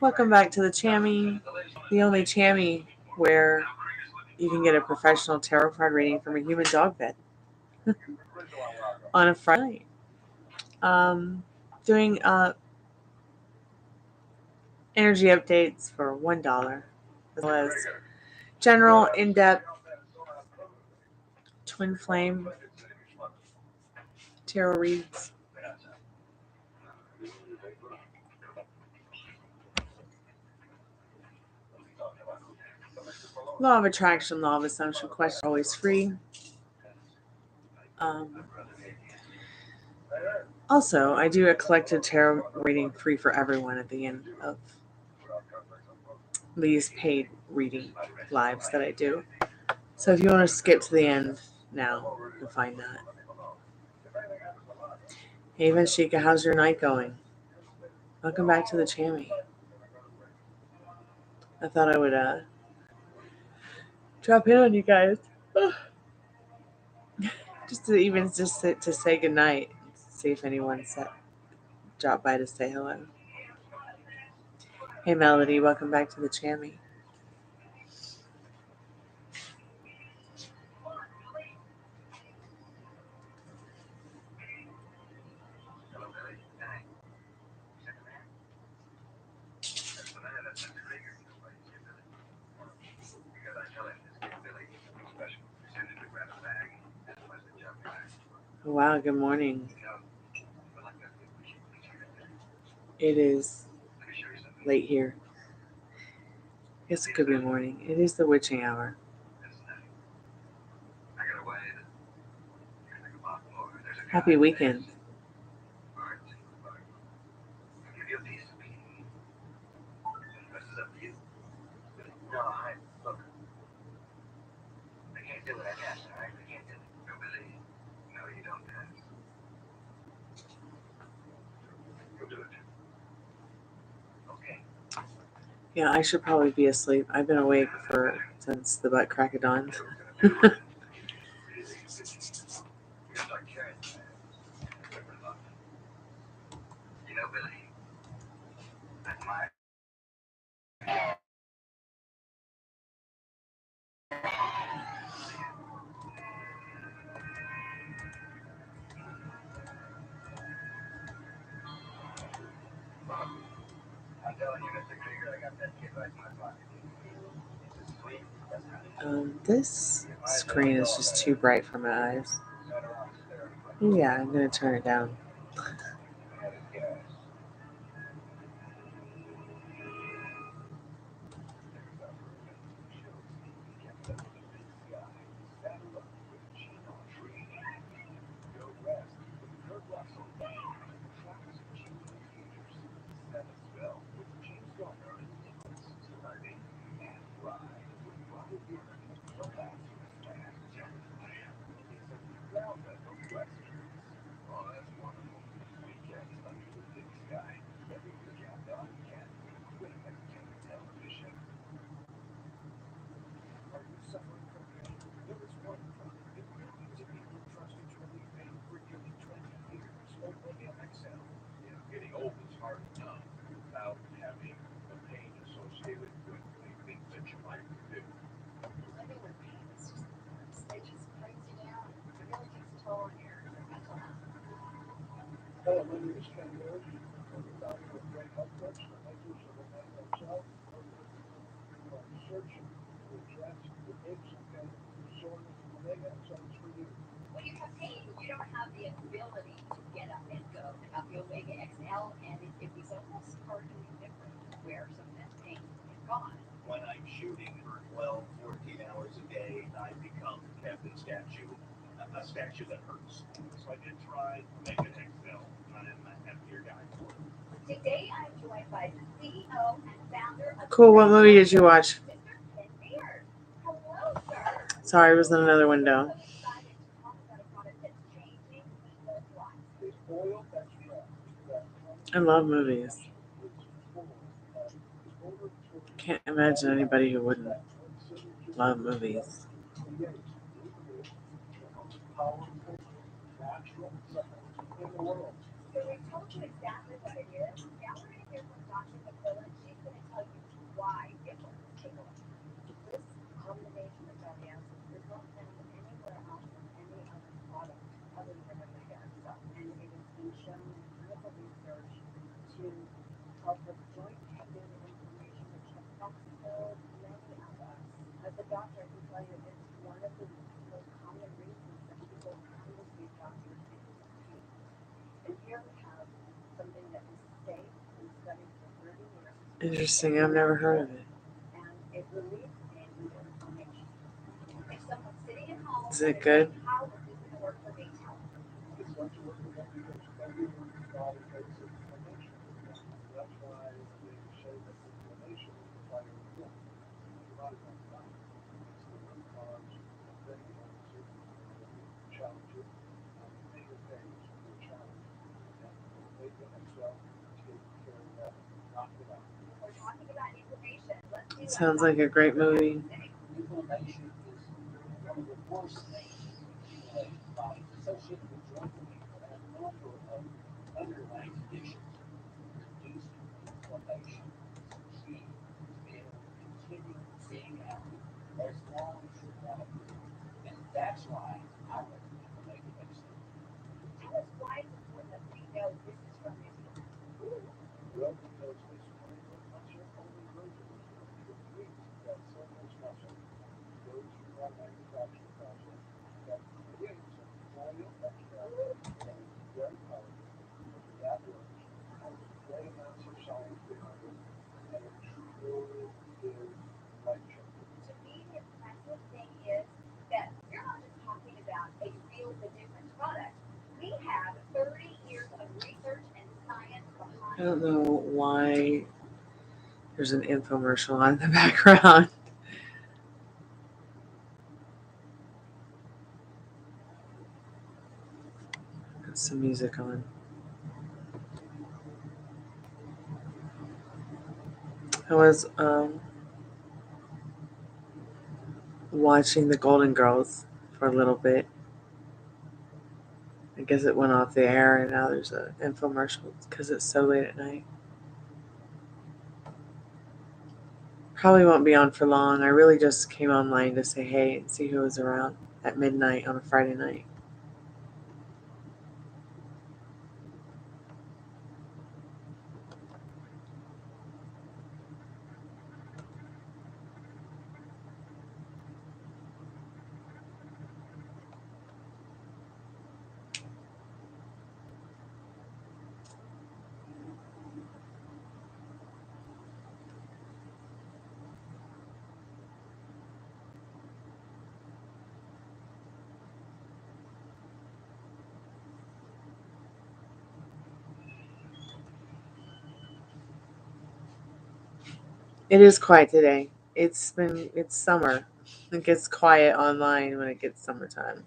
Welcome back to the Chammy, the only Chammy where you can get a professional tarot card reading from a human dog bed on a Friday night. Doing energy updates for $1, as well as general in-depth twin flame tarot reads. Law of attraction, law of assumption questions are always free. Also, I do a collective tarot reading free for everyone at the end of these paid reading lives that I do. So if you want to skip to the end now, you'll find that. Hey Vanshika, how's your night going? Welcome back to the Chammy. I thought I would drop in on you guys. just to say goodnight. See if anyone dropped by to say hello. Hey Melody, welcome back to the Chammy. Wow, good morning. It is late here. I guess it could be morning. It is the witching hour. Happy weekend. Yeah, I should probably be asleep. I've been awake since the butt crack of dawn. This screen is just too bright for my eyes. Yeah, I'm going to turn it down. Cool, what movie did you watch? Sorry, it was in another window. I love movies. Can't imagine anybody who wouldn't love movies. Interesting. I've never heard of it. Is it good? Sounds like a great movie. I don't know why there's an infomercial on in the background. Got some music on. I was watching the Golden Girls for a little bit. I guess it went off the air and now there's an infomercial because it's so late at night. Probably won't be on for long. I really just came online to say hey and see who was around at midnight on a Friday night. It is quiet today. It's summer. It gets quiet online when it gets summertime.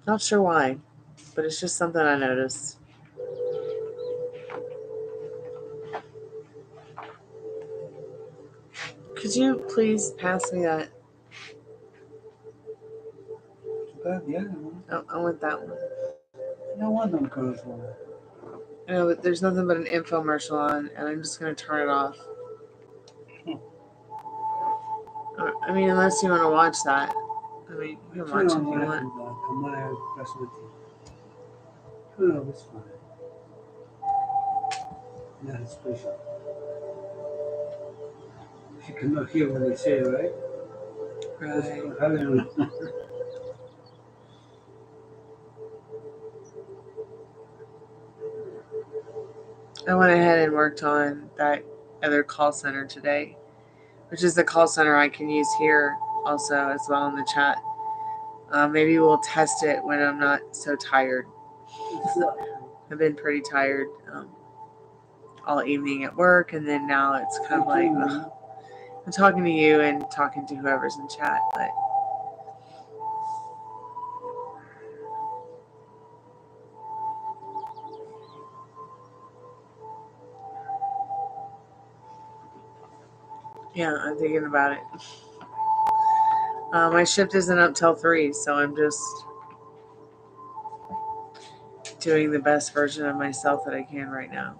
Not sure why, but it's just something I noticed. Could you please pass me that? The other one. I want that one. No one of them goes one. I know, but there's nothing but an infomercial on, and I'm just going to turn it off. I mean, unless you want to watch that. I mean, you can watch it if you want. No, it's fine. Nothing special. You cannot hear what they say, right? Right. I don't know. I went ahead and worked on that other call center today, which is the call center I can use here also as well in the chat. Maybe we'll test it when I'm not so tired. I've been pretty tired all evening at work, and then now it's kind of like I'm talking to you and talking to whoever's in chat, but yeah, I'm thinking about it. My shift isn't up till 3, so I'm just doing the best version of myself that I can right now.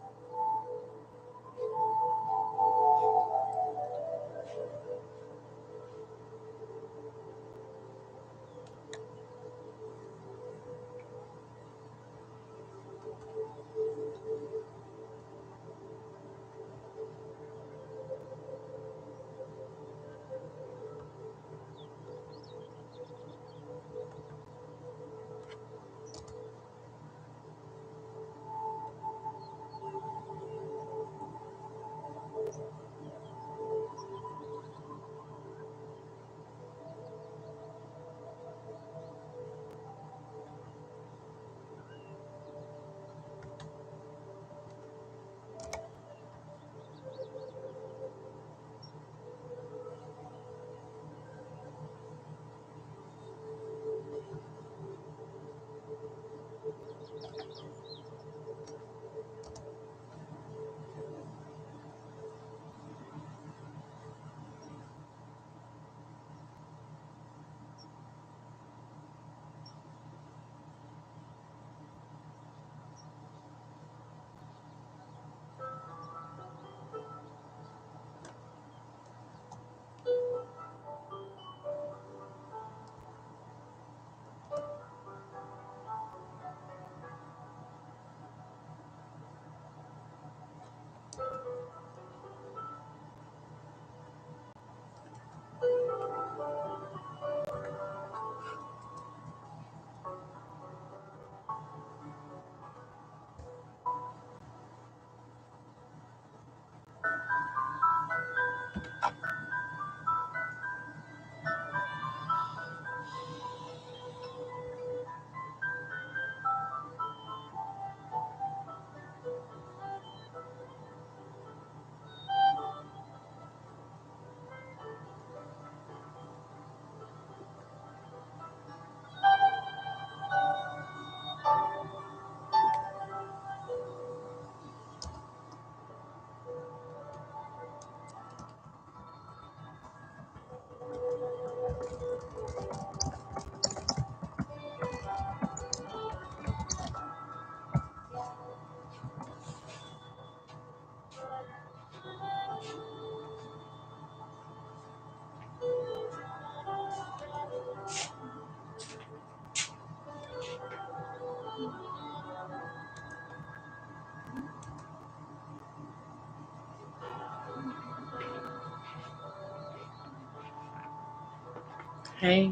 Hey,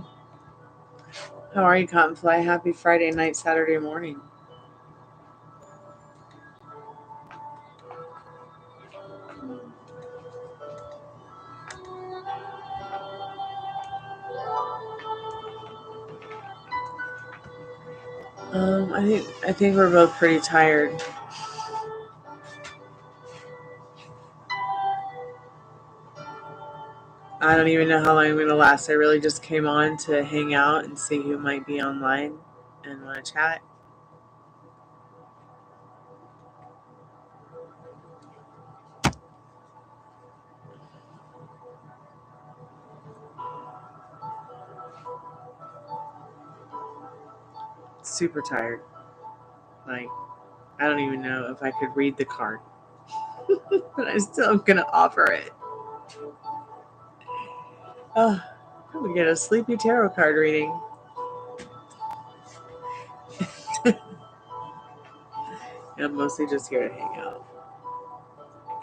how are you, Cottonfly? Happy Friday night, Saturday morning. I think we're both pretty tired. I don't even know how long I'm gonna last. I really just came on to hang out and see who might be online and want to chat. Super tired. Like, I don't even know if I could read the card, but I still am gonna offer it. Oh, we get a sleepy tarot card reading. I'm mostly just here to hang out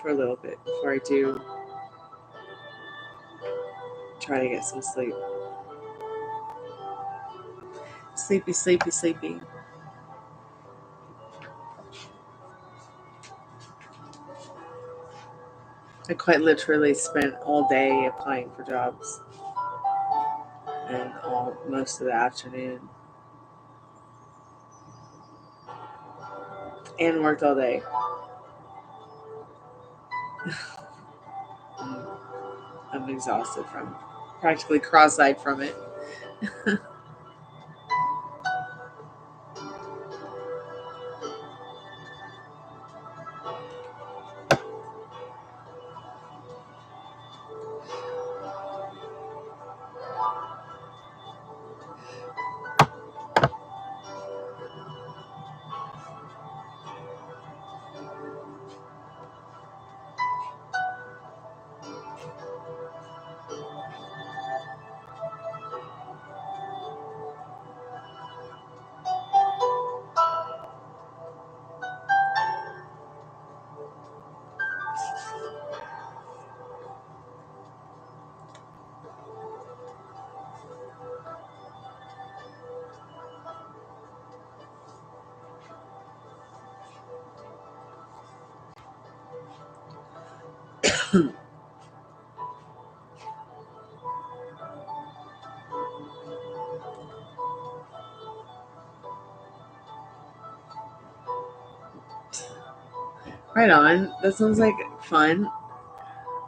for a little bit before I do try to get some sleep. Sleepy, sleepy, sleepy. I quite literally spent all day applying for jobs and most of the afternoon and worked all day. I'm exhausted from practically cross-eyed from it. Right on. That sounds like fun.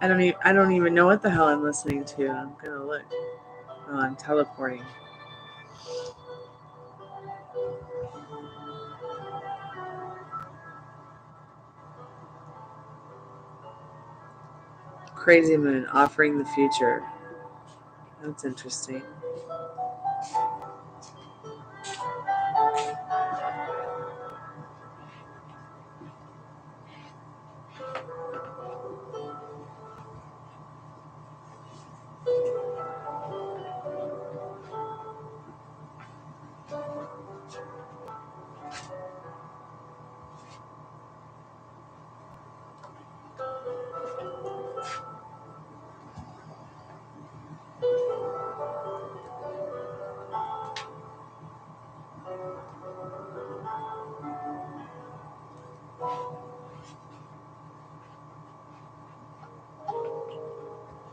I don't even know what the hell I'm listening to. I'm gonna look. Oh, I'm teleporting. Crazy Moon offering the future. That's interesting.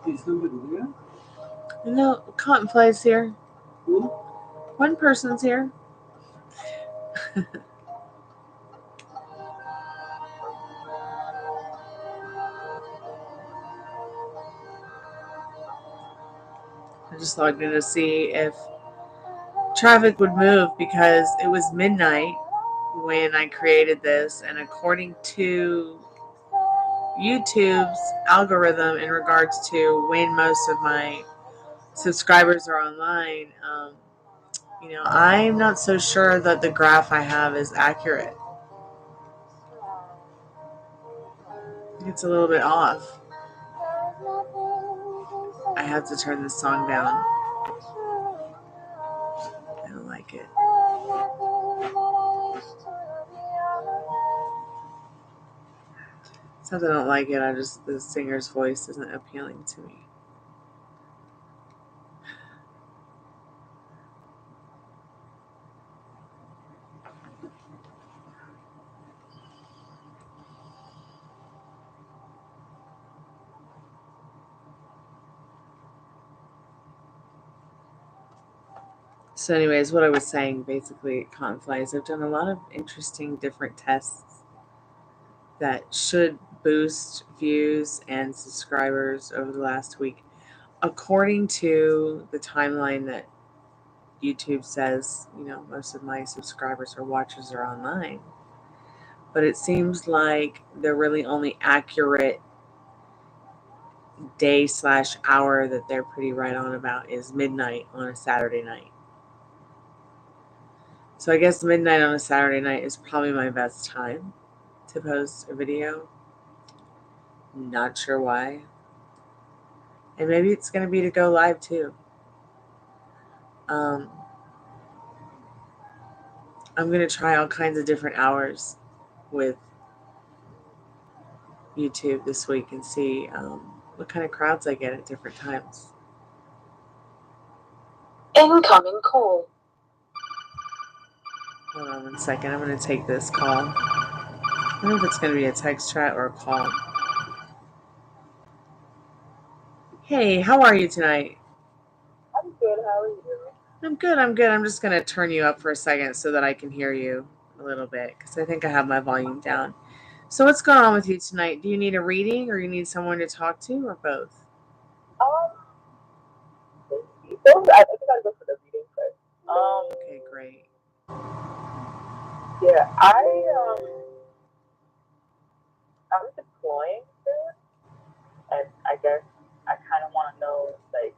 Is somebody there? No, Cottonfly's here. Who? One person's here. I just logged in to see if traffic would move because it was midnight when I created this, and according to YouTube's algorithm in regards to when most of my subscribers are online, I'm not so sure that the graph I have is accurate. I think it's a little bit off. I have to turn this song down. I don't like it. It's not that I don't like it, the singer's voice isn't appealing to me. So anyways, what I was saying basically at Conflies, I've done a lot of interesting different tests that should boost views and subscribers over the last week. According to the timeline that YouTube says, most of my subscribers or watchers are online. But it seems like the really only accurate day/hour that they're pretty right on about is midnight on a Saturday night. So I guess midnight on a Saturday night is probably my best time to post a video. Not sure why. And maybe it's going to be to go live too. I'm going to try all kinds of different hours with YouTube this week and see what kind of crowds I get at different times. Incoming call. Hold on 1 second. I'm going to take this call. I don't know if it's going to be a text chat or a call. Hey, how are you tonight? I'm good. How are you? I'm good. I'm just going to turn you up for a second so that I can hear you a little bit because I think I have my volume down. So what's going on with you tonight? Do you need a reading or you need someone to talk to or both? Both. I think I'll go for the reading first. Okay, great. Yeah, I'm deploying soon, and I guess I kind of want to know, like,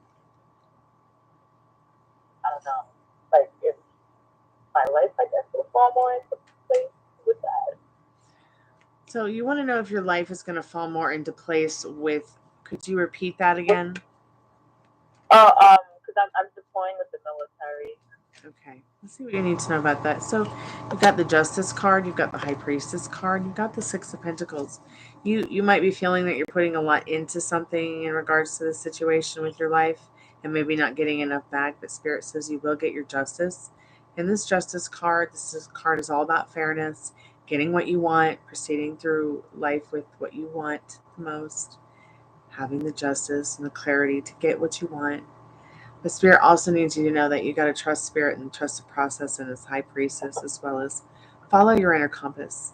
I don't know, like if my life, I guess, will fall more into place with that. So you want to know if your life is going to fall more into place with, could you repeat that again? Because I'm deploying with the military. Okay, let's see what you need to know about that. So you've got the Justice card, you've got the High Priestess card, you've got the Six of Pentacles. You might be feeling that you're putting a lot into something in regards to the situation with your life and maybe not getting enough back, but Spirit says you will get your justice. And this Justice card, card is all about fairness, getting what you want, proceeding through life with what you want the most, having the justice and the clarity to get what you want. The Spirit also needs you to know that you got to trust Spirit and trust the process and this High Priestess, as well as follow your inner compass.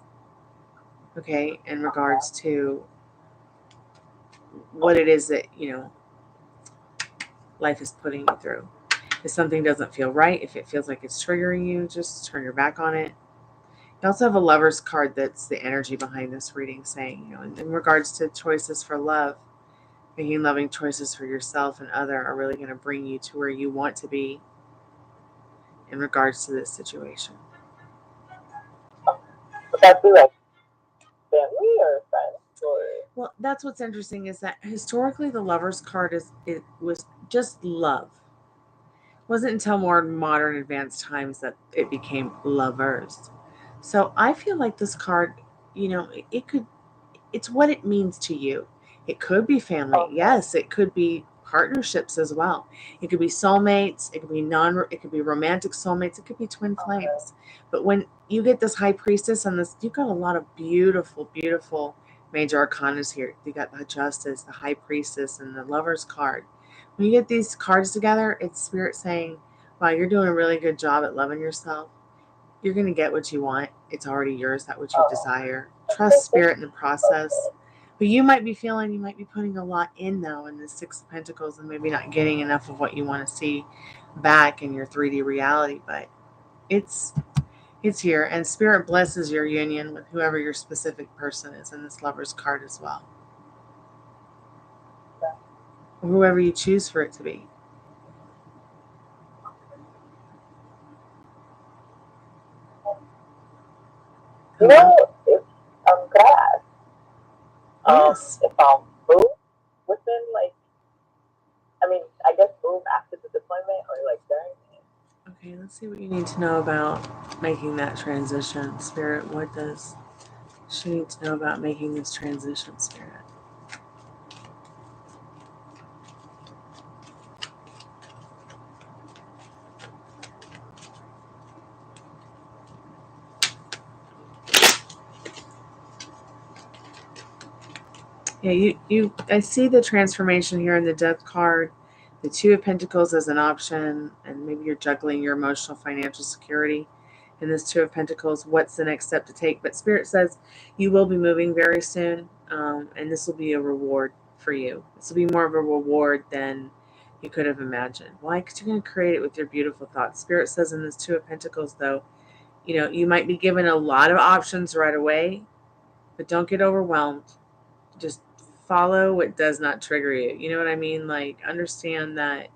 Okay, in regards to what it is that, life is putting you through. If something doesn't feel right, if it feels like it's triggering you, just turn your back on it. You also have a Lover's card that's the energy behind this reading, saying, in regards to choices for love, making loving choices for yourself and other are really going to bring you to where you want to be in regards to this situation. Would that be like family or friends? Or? Well, that's what's interesting is that historically the Lover's card it was just love. It wasn't until more modern advanced times that it became lovers. So I feel like this card, it's what it means to you. It could be family. Okay. Yes, it could be partnerships as well. It could be soulmates, it could be romantic soulmates, it could be twin flames. But when you get this High Priestess and this, you've got a lot of beautiful, beautiful major arcanas here. You got the Justice, the High Priestess, and the Lover's card. When you get these cards together, it's Spirit saying, wow, you're doing a really good job at loving yourself. You're going to get what you want. It's already yours, that what you desire. Trust Spirit in the process. But you might be putting a lot in, though, in the Six of Pentacles and maybe not getting enough of what you want to see back in your 3D reality. But it's here. And Spirit blesses your union with whoever your specific person is in this Lover's card as well. Or whoever you choose for it to be. If I'm glad. Yes. If I'll move within, like, I guess move after the deployment or like during it. Okay, let's see what you need to know about making that transition. Spirit, what does she need to know about making this transition, Spirit? Yeah, I see the transformation here in the Death card. The Two of Pentacles as an option, and maybe you're juggling your emotional financial security in this Two of Pentacles. What's the next step to take? But Spirit says you will be moving very soon, and this will be a reward for you. This will be more of a reward than you could have imagined. Why? Because you're going to create it with your beautiful thoughts. Spirit says in this Two of Pentacles, though, you might be given a lot of options right away, but don't get overwhelmed. Just follow what does not trigger you. You know what I mean? Like, understand that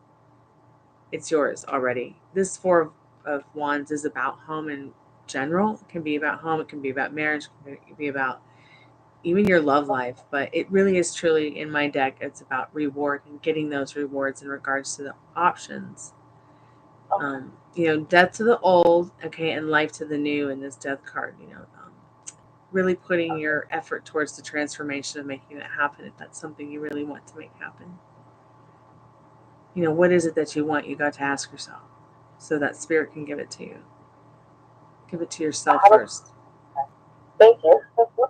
it's yours already. This Four of Wands is about home in general. It can be about home. It can be about marriage. It can be about even your love life. But it really is truly, in my deck, it's about reward and getting those rewards in regards to the options. Death to the old, okay, and life to the new in this death card. Really putting your effort towards the transformation of making that happen if that's something you really want to make happen. What is it that you want? You got to ask yourself so that Spirit can give it to you. Give it to yourself first. Thank you. Oh,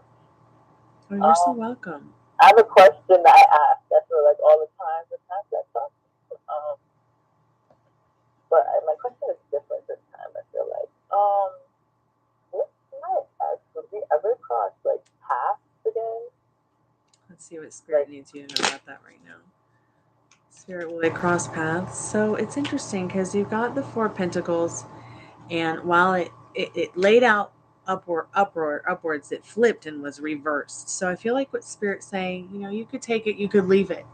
you're so welcome. I have a question that I ask after like all the time with that stuff. But my question is different this time. I feel like, with my ex, would we ever cross like paths again? Let's see what Spirit needs you to know about that right now. Spirit, will they cross paths? So it's interesting because you've got the Four of Pentacles, and while it laid out upwards, it flipped and was reversed. So I feel like what Spirit's saying, you could take it, you could leave it.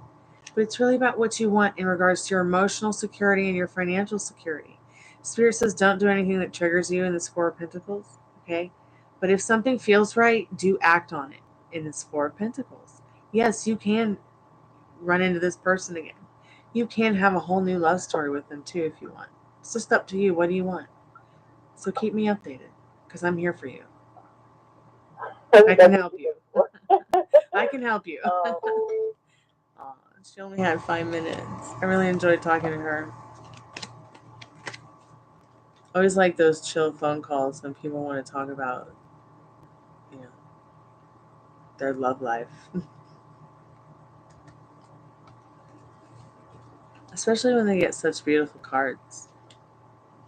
But it's really about what you want in regards to your emotional security and your financial security. Spirit says don't do anything that triggers you in this Four of Pentacles, okay? But if something feels right, do act on it in this Four of Pentacles. Yes, you can run into this person again. You can have a whole new love story with them too if you want. It's just up to you. What do you want? So keep me updated because I'm here for you. I can help you. I can help you. She only had 5 minutes. I really enjoyed talking to her. I always like those chill phone calls when people want to talk about, their love life. Especially when they get such beautiful cards.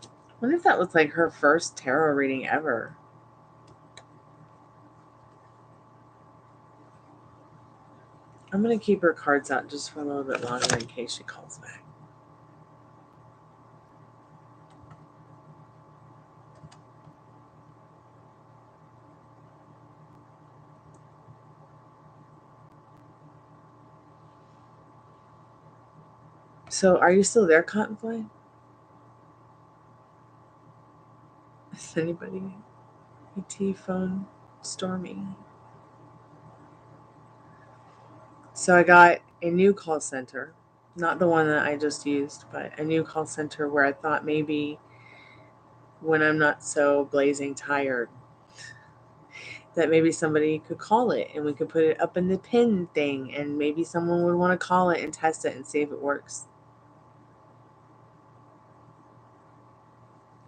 I wonder if that was like her first tarot reading ever. I'm going to keep her cards out just for a little bit longer in case she calls back. So, are you still there, Cottonfly? Is anybody? ET phone Stormy. So I got a new call center, not the one that I just used, but a new call center where I thought maybe when I'm not so blazing tired, that maybe somebody could call it and we could put it up in the pin thing and maybe someone would want to call it and test it and see if it works.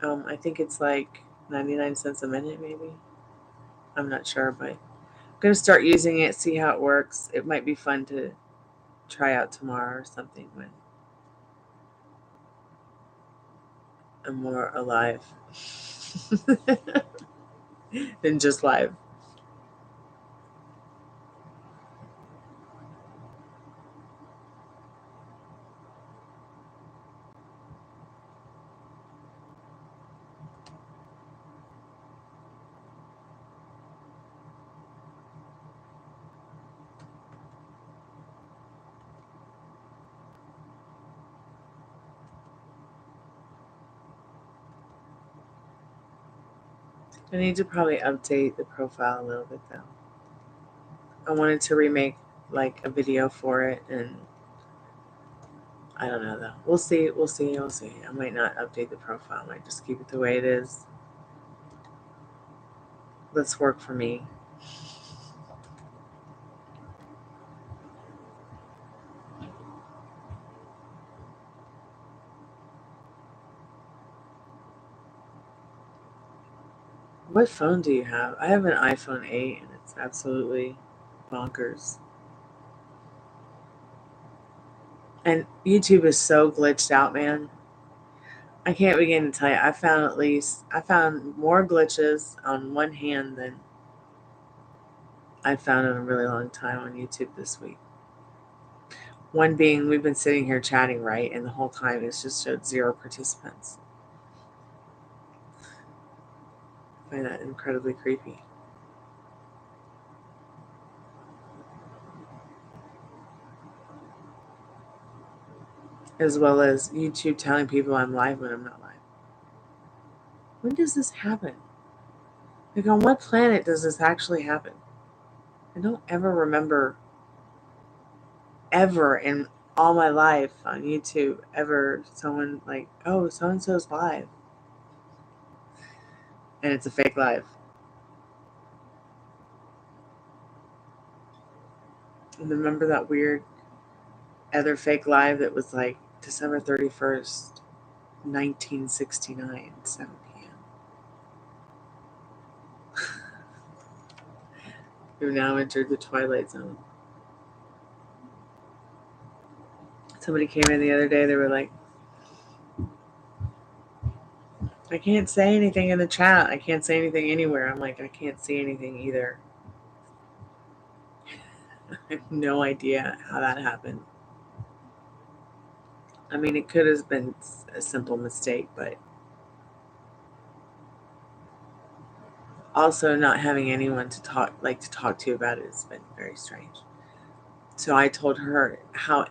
I think it's like 99 cents a minute, maybe. I'm not sure, but I'm going to start using it, see how it works. It might be fun to try out tomorrow or something when I'm more alive than just live. I need to probably update the profile a little bit though. I wanted to remake like a video for it, and I don't know though. We'll see. I might not update the profile. I might just keep it the way it is. Let's work for me. What phone do you have? I have an iPhone 8 and it's absolutely bonkers. And YouTube is so glitched out, man. I can't begin to tell you. I found more glitches on one hand than I found in a really long time on YouTube this week. One being, we've been sitting here chatting, right? And the whole time it's just showed 0 participants. I find that incredibly creepy. As well as YouTube telling people I'm live when I'm not live. When does this happen? Like, on what planet does this actually happen? I don't ever remember ever in all my life on YouTube ever someone like, oh, so-and-so's live. And it's a fake live. And remember that weird other fake live that was like December 31st, 1969, 7 p.m. We've now entered the twilight zone. Somebody came in the other day, they were like, I can't say anything in the chat. I can't say anything anywhere. I'm like, I can't see anything either. I have no idea how that happened. I mean, it could have been a simple mistake, but also not having anyone to talk to about it has been very strange. So I told her how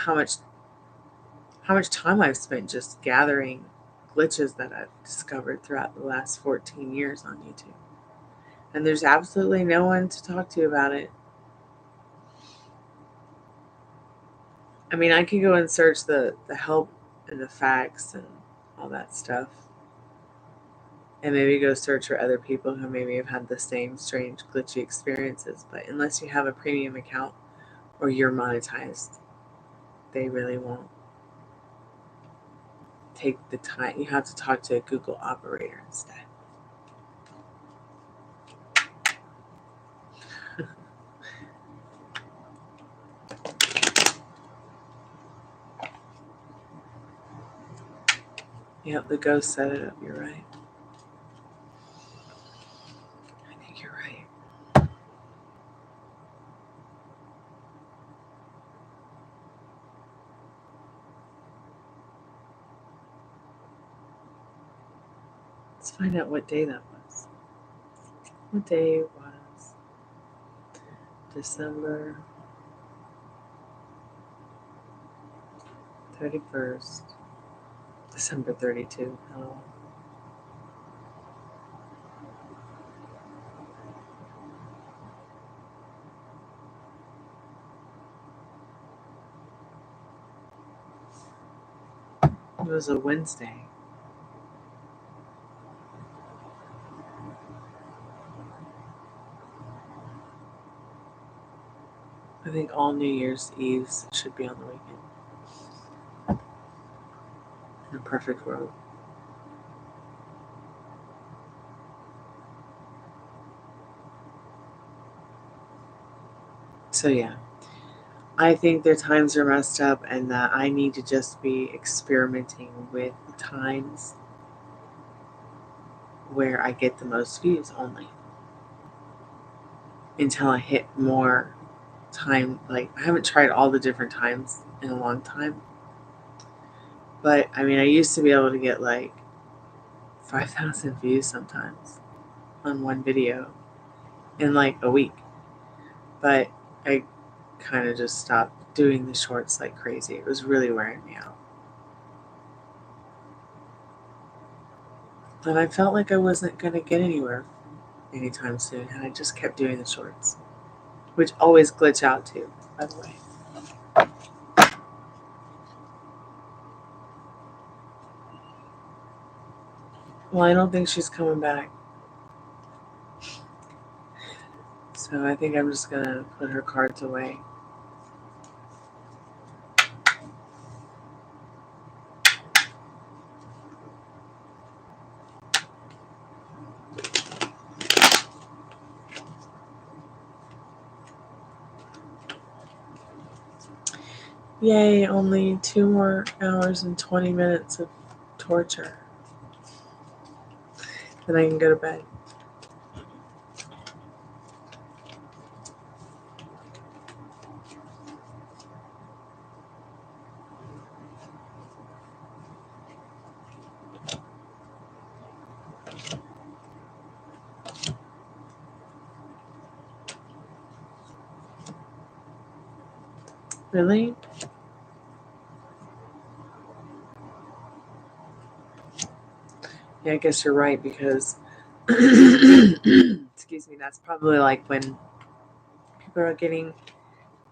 much time I've spent just gathering glitches that I've discovered throughout the last 14 years on YouTube. And there's absolutely no one to talk to about it. I mean, I could go and search the help and the facts and all that stuff. And maybe go search for other people who maybe have had the same strange, glitchy experiences. But unless you have a premium account or you're monetized, they really won't take the time. You have to talk to a Google operator instead. Yep, the ghost set it up. You're right. I think you're right. Let's find out what day that was. What day was December 31st, December 32. Oh. It was a Wednesday. I think all New Year's Eves should be on the weekend. In a perfect world. So yeah, I think their times are messed up and that I need to just be experimenting with times where I get the most views only. Until I hit more time. Like, I haven't tried all the different times in a long time. But, I mean, I used to be able to get like 5,000 views sometimes on one video in like a week. But I kind of just stopped doing the shorts like crazy. It was really wearing me out. And I felt like I wasn't going to get anywhere anytime soon. And I just kept doing the shorts, which always glitch out too, by the way. Well, I don't think she's coming back. So I think I'm just going to put her cards away. Yay, only 2 more hours and 20 minutes of torture. Then I can go to bed. Really? Yeah, I guess you're right because excuse me, that's probably like when people are getting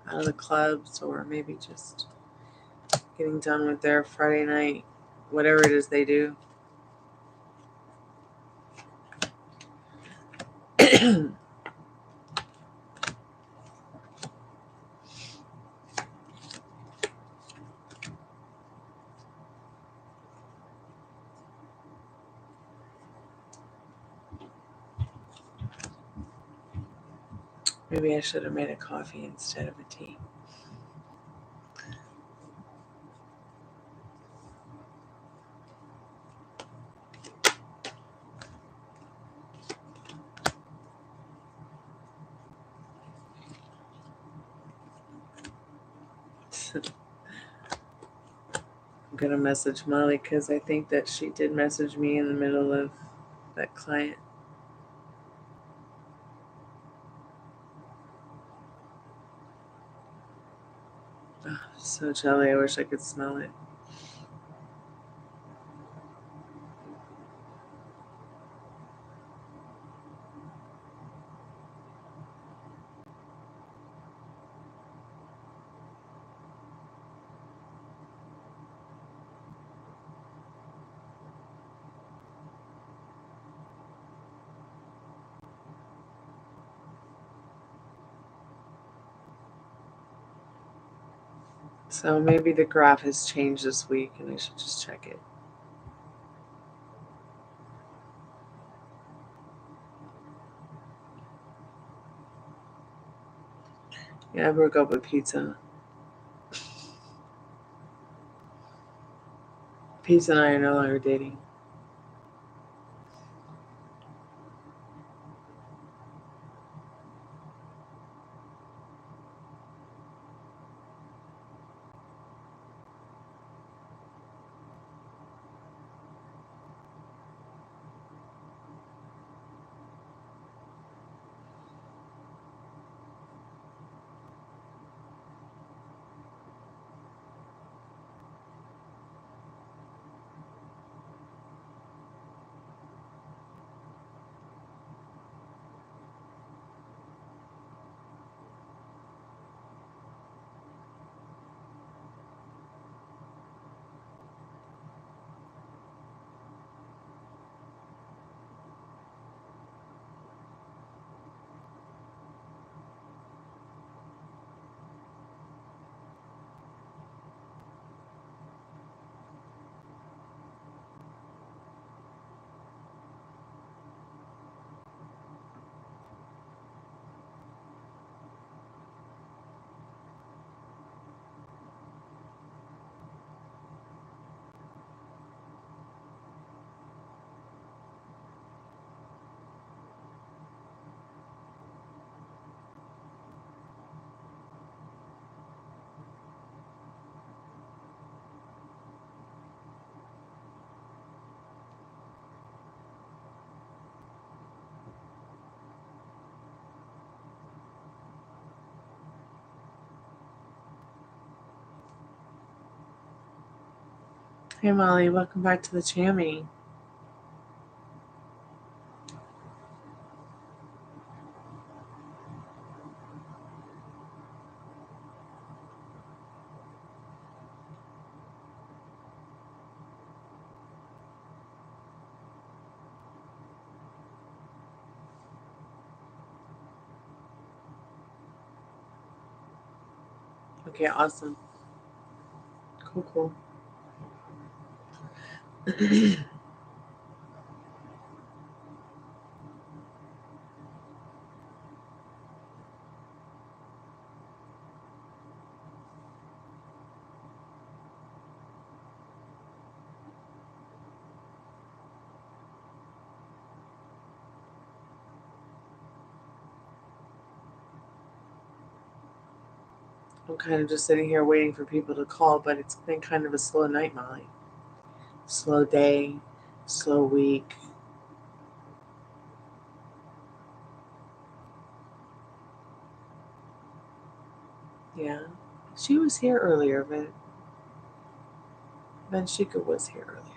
out of the clubs or maybe just getting done with their Friday night, whatever it is they do. Maybe I should have made a coffee instead of a tea. I'm going to message Molly because I think that she did message me in the middle of that client. Oh, so jelly. I wish I could smell it. So maybe the graph has changed this week and I should just check it. Yeah, I broke up with pizza. Pizza and I are no longer dating. Hey Molly, welcome back to the Chammy. Okay, awesome. Cool. I'm kind of just sitting here waiting for people to call, but it's been kind of a slow night, Molly. Slow day, slow week. Yeah, she was here earlier, but Benshika was here earlier.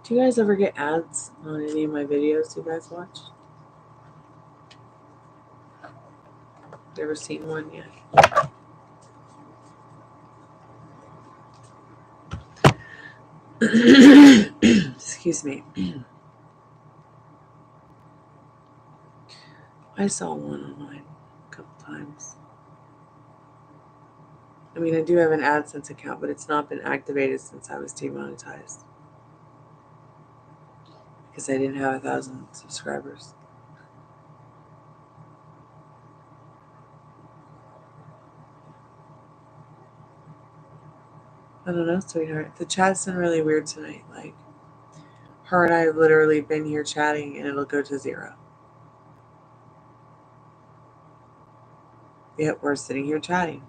Do you guys ever get ads on any of my videos you guys watch? Never seen one yet. Excuse me. I saw one online a couple times. I mean, I do have an AdSense account, but it's not been activated since I was demonetized. Because I didn't have 1,000 subscribers. I don't know, sweetheart. The chat's been really weird tonight. Like, her and I have literally been here chatting and it'll go to 0. Yet we're sitting here chatting.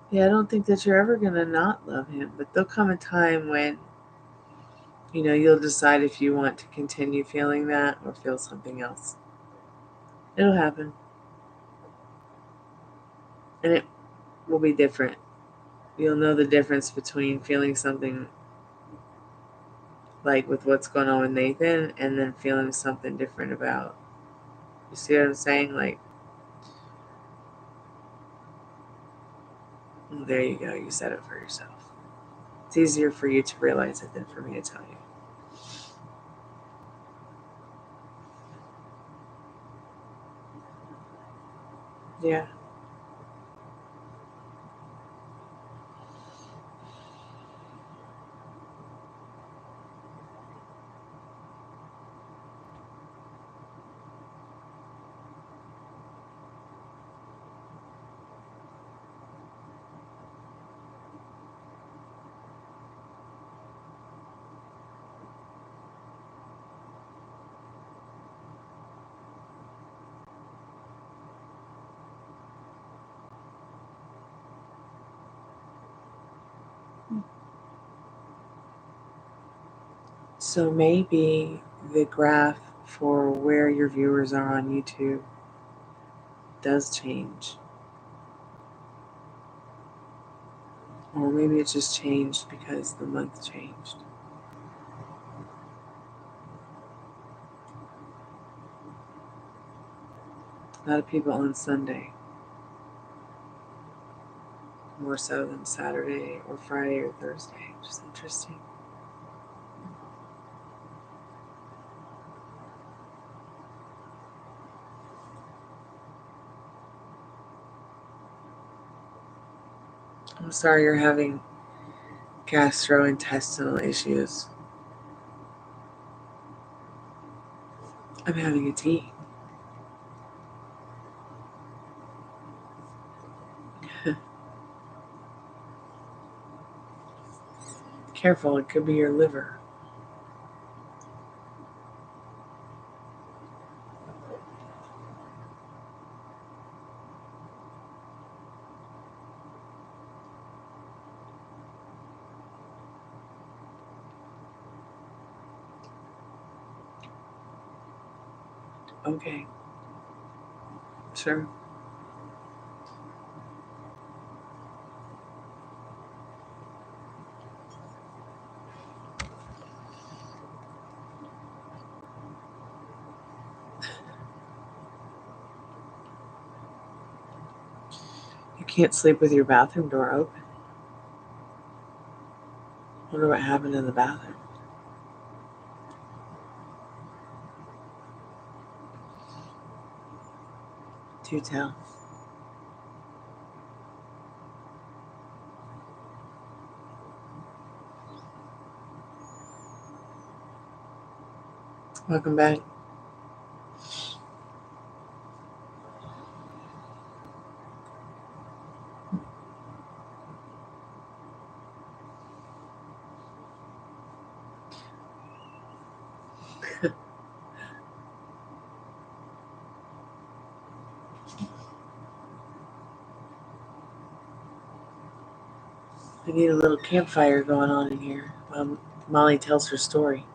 Yeah, I don't think that you're ever going to not love him, but there'll come a time when, you know, you'll decide if you want to continue feeling that or feel something else. It'll happen. And it will be different. You'll know the difference between feeling something like with what's going on with Nathan and then feeling something different about, you see what I'm saying? Like, there you go. You said it for yourself. It's easier for you to realize it than for me to tell you. Yeah. So maybe the graph for where your viewers are on YouTube does change. Or maybe it just changed because the month changed. A lot of people on Sunday, more so than Saturday or Friday or Thursday, which is interesting. I'm sorry you're having gastrointestinal issues. I'm having a tea. Careful, it could be your liver. Okay. Sure. can't sleep with your bathroom door open. Wonder what happened in the bathroom. Do tell. Welcome back. We need a little campfire going on in here while Molly tells her story.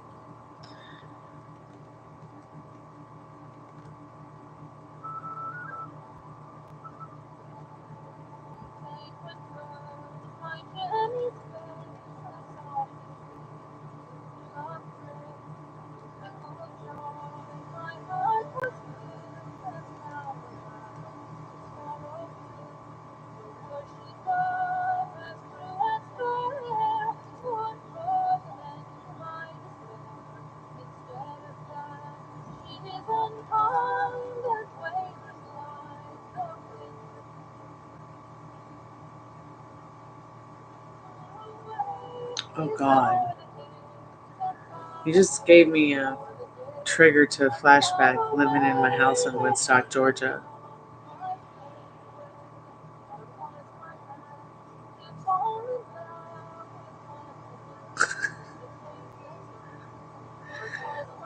Oh God. You just gave me a trigger to a flashback living in my house in Woodstock, Georgia.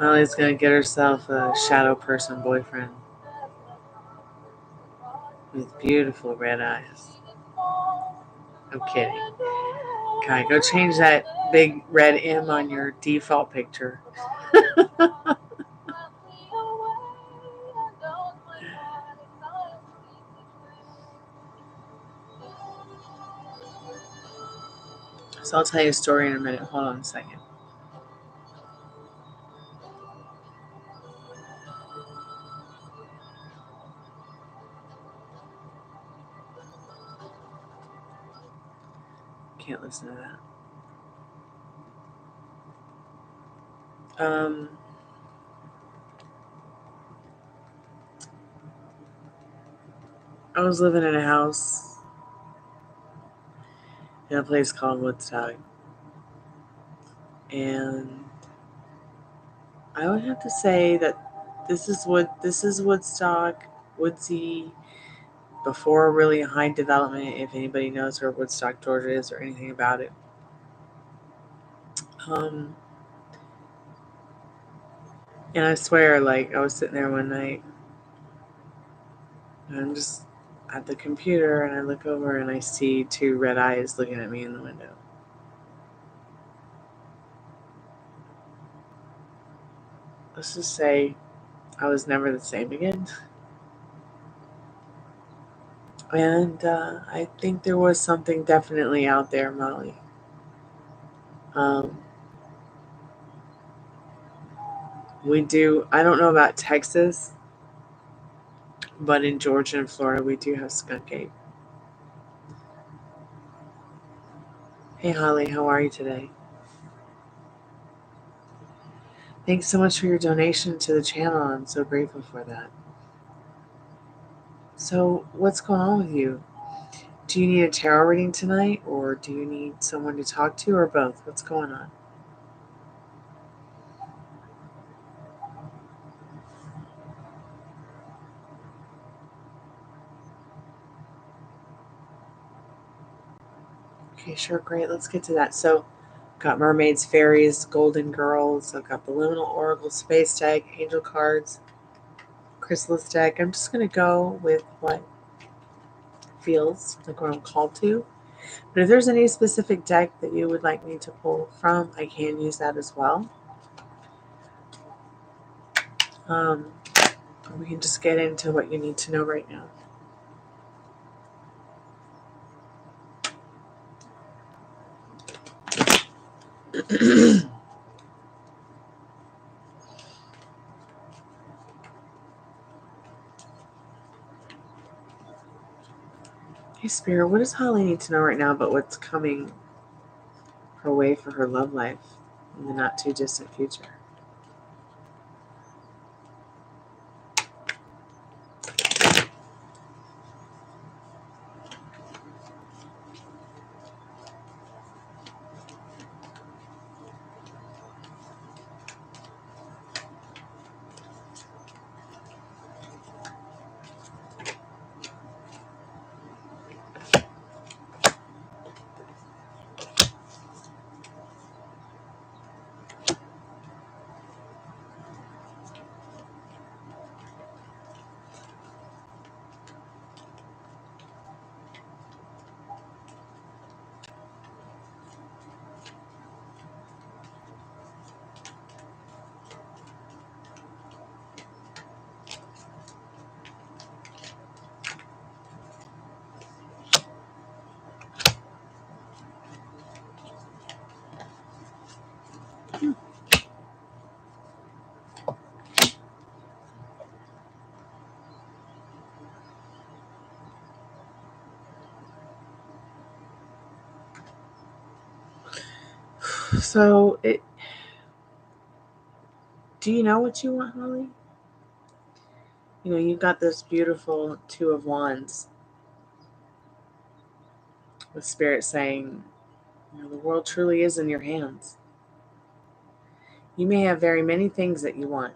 Molly's gonna get herself a shadow person boyfriend with beautiful red eyes. I'm kidding. Okay, go change that big red M on your default picture. So I'll tell you a story in a minute. Hold on a second. Can't listen to that. I was living in a house in a place called Woodstock, and I would have to say that this is Woodstock, woodsy, before really high development. If anybody knows where Woodstock, Georgia is, or anything about it, and I swear, like I was sitting there one night, and I'm just at the computer, and I look over and I see two red eyes looking at me in the window. Let's just say I was never the same again. And I think there was something definitely out there, Molly. I don't know about Texas, but in Georgia and Florida, we do have skunk ape. Hey, Holly, how are you today? Thanks so much for your donation to the channel. I'm so grateful for that. So, what's going on with you? Do you need a tarot reading tonight, or do you need someone to talk to, or both? What's going on? Okay, sure, great. Let's get to that. So, got mermaids, fairies, golden girls. I've got the liminal oracle, space deck, angel cards, chrysalis deck. I'm just going to go with what feels like what I'm called to. But if there's any specific deck that you would like me to pull from, I can use that as well. We can just get into what you need to know right now. Hey, Spirit, what does Holly need to know right now about what's coming her way for her love life in the not too distant future? So, do you know what you want, Holly? You know, you've got this beautiful Two of Wands with Spirit saying, you know, the world truly is in your hands. You may have very many things that you want,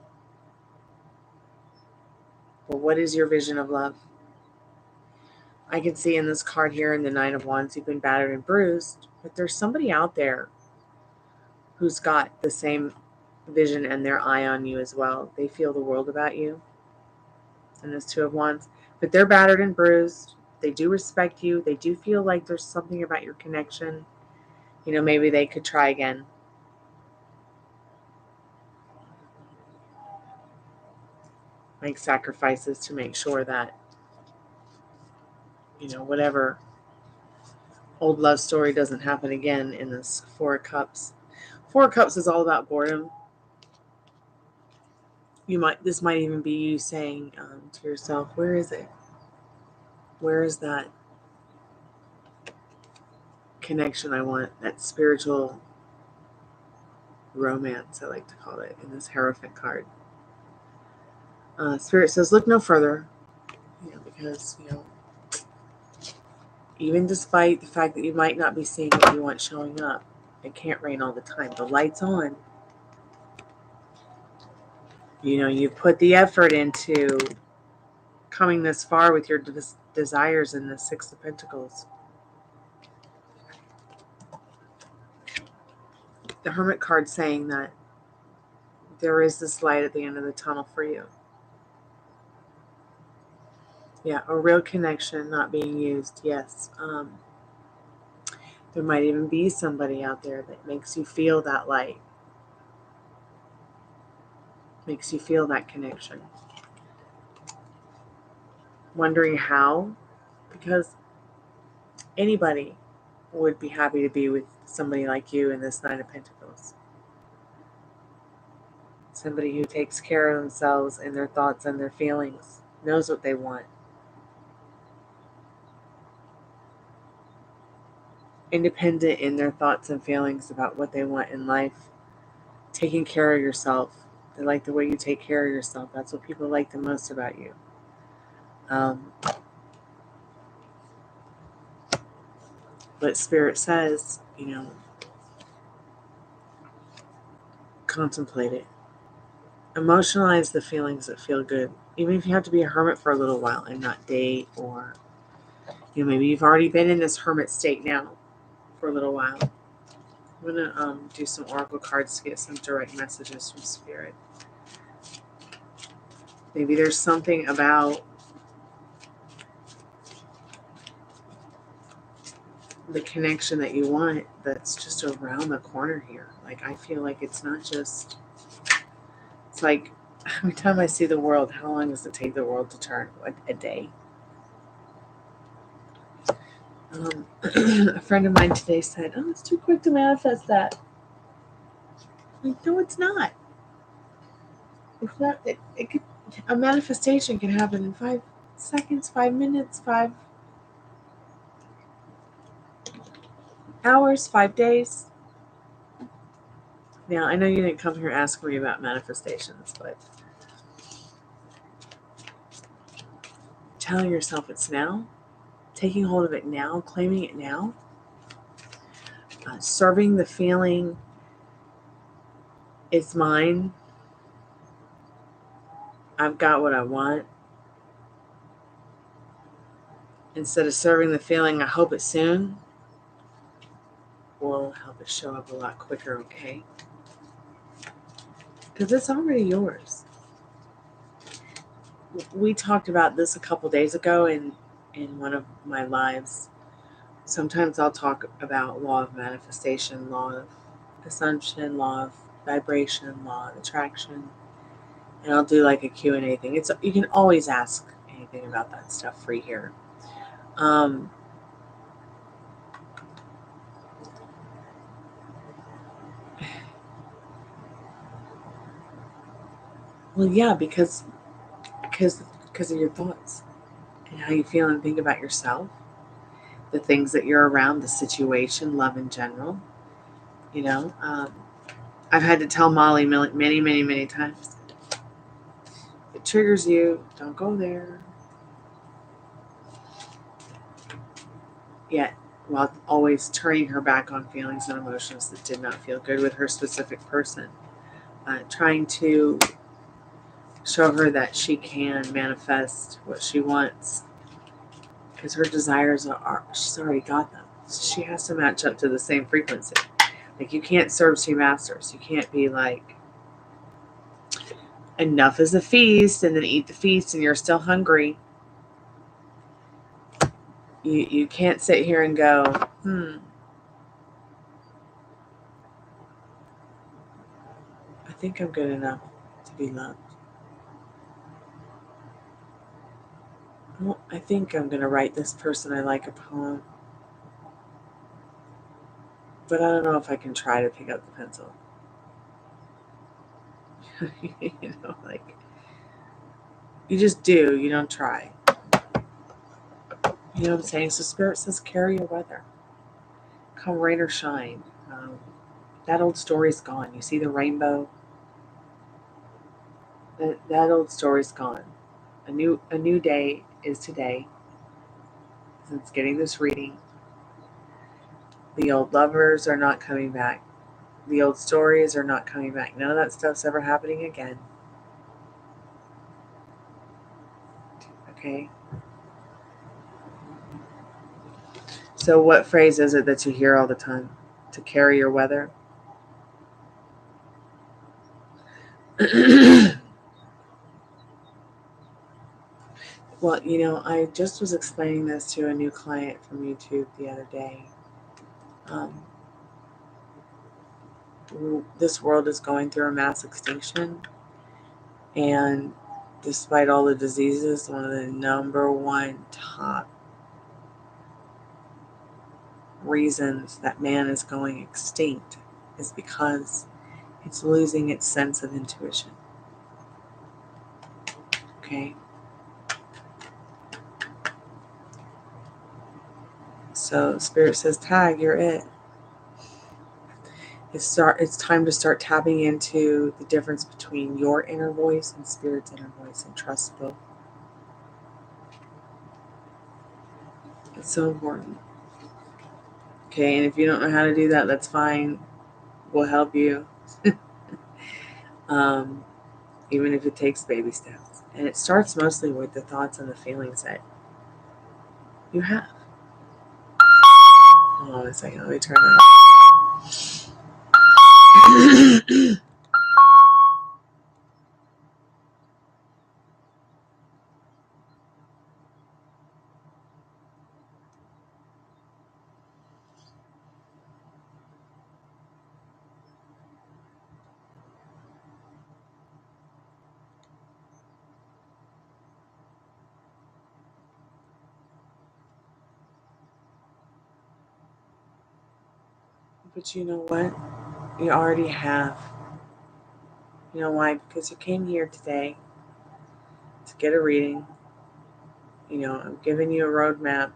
but what is your vision of love? I can see in this card here in the Nine of Wands, you've been battered and bruised, but there's somebody out there who's got the same vision and their eye on you as well. They feel the world about you. And this Two of Wands, but they're battered and bruised. They do respect you. They do feel like there's something about your connection. You know, maybe they could try again. Make sacrifices to make sure that, you know, whatever old love story doesn't happen again in this Four of Cups. Four of Cups is all about boredom. This might even be you saying to yourself, where is it? Where is that connection I want, that spiritual romance, I like to call it, in this Hierophant card. Spirit says, look no further, you know, because, you know, even despite the fact that you might not be seeing what you want showing up, it can't rain all the time. The light's on. You know, you put the effort into coming this far with your desires in the Six of Pentacles. The Hermit card saying that there is this light at the end of the tunnel for you. Yeah, a real connection not being used, yes. There might even be somebody out there that makes you feel that light. Makes you feel that connection. Wondering how? Because anybody would be happy to be with somebody like you in this Nine of Pentacles. Somebody who takes care of themselves and their thoughts and their feelings, knows what they want. Independent in their thoughts and feelings about what they want in life. Taking care of yourself. They like the way you take care of yourself. That's what people like the most about you. But Spirit says, you know, contemplate it. Emotionalize the feelings that feel good. Even if you have to be a hermit for a little while and not date, or, you know, maybe you've already been in this hermit state now for a little while. I'm going to do some oracle cards to get some direct messages from Spirit. Maybe there's something about the connection that you want that's just around the corner here. Like, I feel like it's not just, it's like every time I see the world, how long does it take the world to turn? A day. A friend of mine today said, oh, it's too quick to manifest that. Like, no, it's not. It's not. It could, a manifestation can happen in 5 seconds, 5 minutes, hours, 5 days. Now, I know you didn't come here asking me about manifestations, but telling yourself it's now, taking hold of it now, claiming it now, serving the feeling it's mine, I've got what I want, instead of serving the feeling I hope it soon, will help it show up a lot quicker, okay? Because it's already yours. We talked about this a couple days ago in one of my lives. Sometimes I'll talk about law of manifestation, law of assumption, law of vibration, law of attraction, and I'll do like a Q&A thing. You can always ask anything about that stuff free here. Well, yeah, because of your thoughts and how you feel and think about yourself, the things that you're around, the situation, love in general. You know, I've had to tell Molly many times, if it triggers you, don't go there. Yet, while always turning her back on feelings and emotions that did not feel good with her specific person, trying to show her that she can manifest what she wants, because her desires she's already got them. She has to match up to the same frequency. Like, you can't serve two masters. You can't be like, enough is a feast, and then eat the feast and you're still hungry. You can't sit here and go, I think I'm good enough to be loved. Well, I think I'm going to write this person I like a poem, but I don't know if I can try to pick up the pencil. You know, like, you just do, you don't try. You know what I'm saying? So Spirit says, carry your weather. Come rain or shine. That old story's gone. You see the rainbow? That old story's gone. A new day is today. Since getting this reading, the old lovers are not coming back. The old stories are not coming back. None of that stuff's ever happening again. Okay? So what phrase is it that you hear all the time? To carry your weather? Well, you know, I just was explaining this to a new client from YouTube the other day. This world is going through a mass extinction, and despite all the diseases, one of the number one top reasons that man is going extinct is because it's losing its sense of intuition. Okay? So Spirit says, tag, you're it. It's time to start tapping into the difference between your inner voice and Spirit's inner voice, and trust both. It's so important. Okay, and if you don't know how to do that, that's fine. We'll help you. Even if it takes baby steps. And it starts mostly with the thoughts and the feelings that you have. Hold on a second, let me turn that off. But you know what? You already have. You know why? Because you came here today to get a reading. You know, I'm giving you a roadmap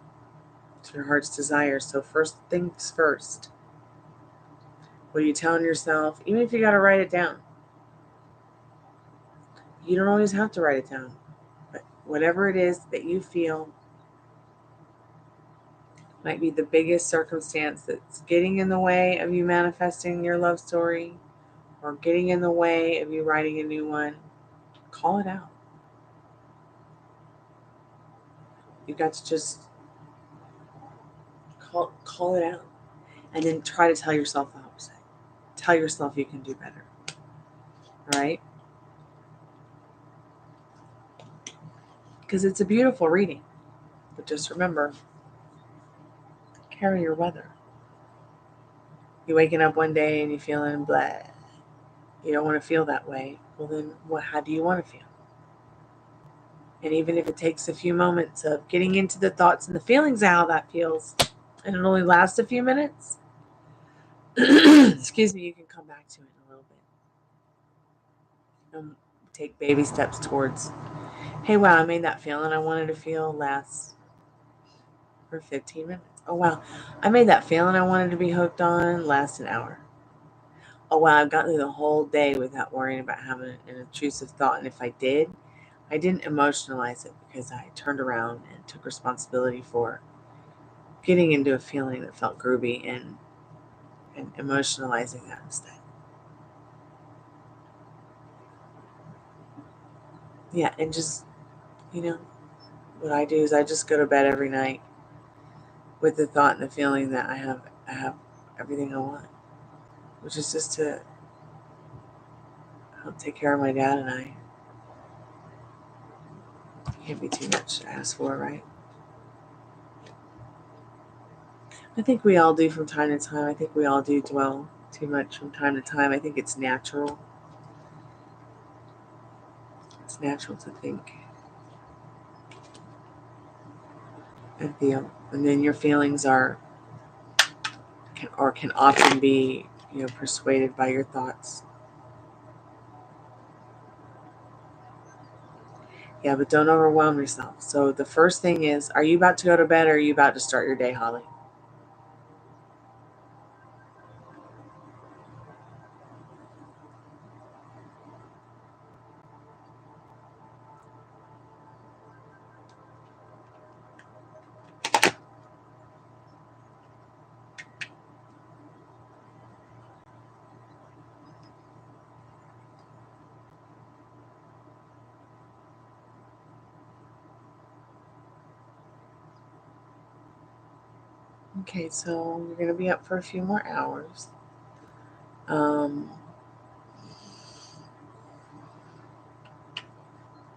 to your heart's desire. So first things first. What are you telling yourself? Even if you got to write it down. You don't always have to write it down. But whatever it is that you feel might be the biggest circumstance that's getting in the way of you manifesting your love story or getting in the way of you writing a new one, call it out. You got to just call it out. And then try to tell yourself the opposite. Tell yourself you can do better. All right? Because it's a beautiful reading. But just remember, carry your weather. You're waking up one day and you're feeling blah. You don't want to feel that way. Well, then how do you want to feel? And even if it takes a few moments of getting into the thoughts and the feelings of how that feels, and it only lasts a few minutes, excuse me, you can come back to it in a little bit. And take baby steps towards, hey, wow, I made that feeling I wanted to feel last for 15 minutes. Oh, wow, I made that feeling I wanted to be hooked on last an hour. Oh, wow, I've gotten through the whole day without worrying about having an intrusive thought. And if I did, I didn't emotionalize it because I turned around and took responsibility for getting into a feeling that felt groovy and emotionalizing that instead. Yeah, and just, what I do is I just go to bed every night with the thought and the feeling that I have everything I want, which is just to help take care of my dad and I. Can't be too much to ask for, right? I think we all do from time to time. I think we all do dwell too much from time to time. I think it's natural. It's natural to think and feel. And then your feelings can often be, persuaded by your thoughts. Yeah, but don't overwhelm yourself. So the first thing is, are you about to go to bed or are you about to start your day, Holly? Okay, so you're going to be up for a few more hours.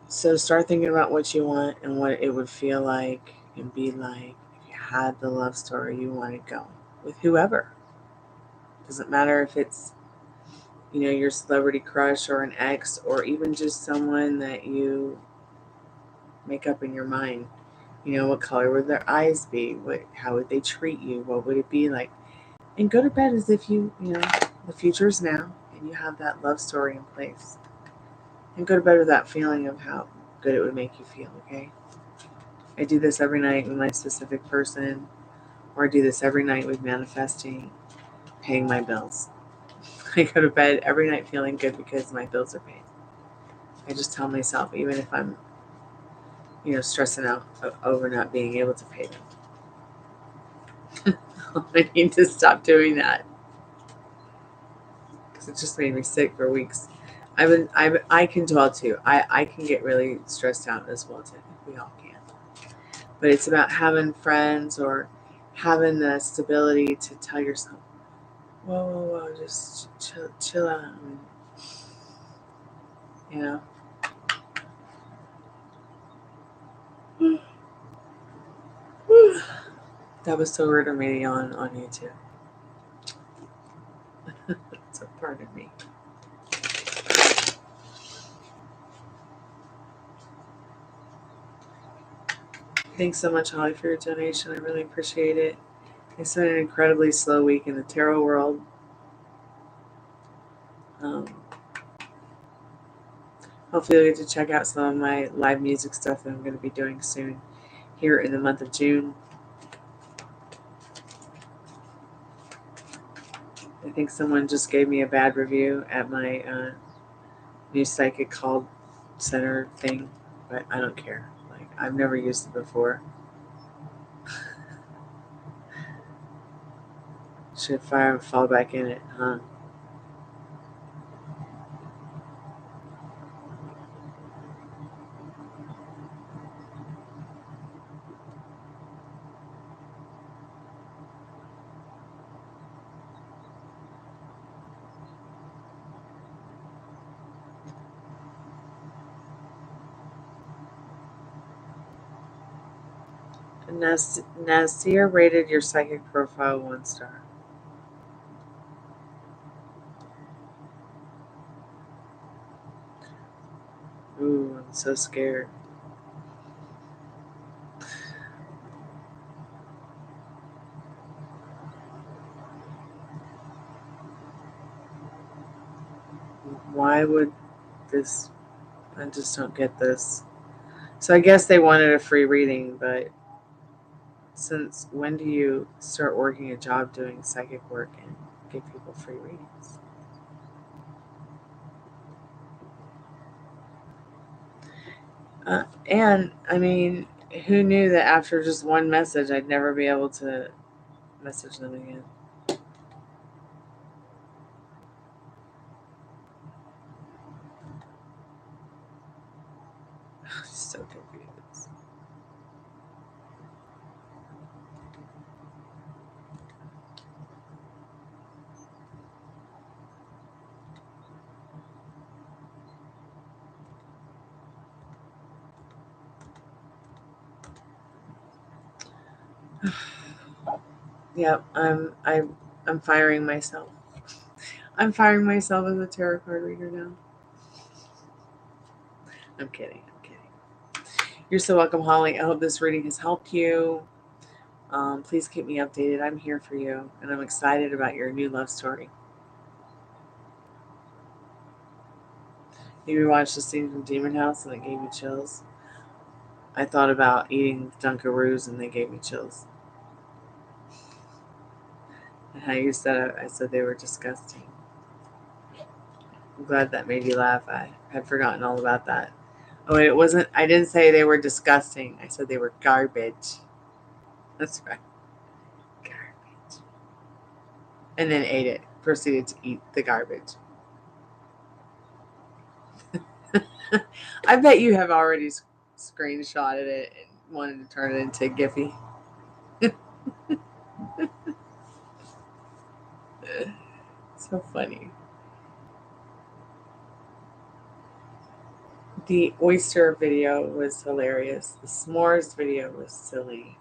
So start thinking about what you want and what it would feel like and be like if you had the love story you want to go with whoever. Doesn't matter if it's, your celebrity crush or an ex or even just someone that you make up in your mind. What color would their eyes be? How would they treat you? What would it be like? And go to bed as if the future is now and you have that love story in place. And go to bed with that feeling of how good it would make you feel, okay? I do this every night with my specific person, or I do this every night with manifesting, paying my bills. I go to bed every night feeling good because my bills are paid. I just tell myself, even if I'm, stressing out over not being able to pay them. I need to stop doing that because it just made me sick for weeks. I can dwell too. I can get really stressed out as well too. We all can. But it's about having friends or having the stability to tell yourself, whoa, just chill out. That was so rude of me to yawn on YouTube. It's a part of me. Thanks so much, Holly, for your donation. I really appreciate it. It's been an incredibly slow week in the tarot world. Hopefully, you'll get to check out some of my live music stuff that I'm going to be doing soon here in the month of June. I think someone just gave me a bad review at my new psychic call center thing, but I don't care. Like, I've never used it before. Should fall back in it, huh? Nasir rated your psychic profile 1 star. Ooh, I'm so scared. Why would this? I just don't get this. So I guess they wanted a free reading, but since when do you start working a job doing psychic work and give people free readings? And I mean, who knew that after just one message, I'd never be able to message them again? So confused. Yep, I'm firing myself. I'm firing myself as a tarot card reader now. I'm kidding. You're so welcome, Holly. I hope this reading has helped you. Please keep me updated. I'm here for you, and I'm excited about your new love story. You watched the scene from Demon House and it gave me chills. I thought about eating Dunkaroos and they gave me chills. And how you said it, I said they were disgusting. I'm glad that made you laugh. I had forgotten all about that. Oh, wait, it wasn't. I didn't say they were disgusting. I said they were garbage. That's right. Garbage. And then ate it. Proceeded to eat the garbage. I bet you have already screenshotted it and wanted to turn it into a Giphy. So funny. The oyster video was hilarious. The s'mores video was silly.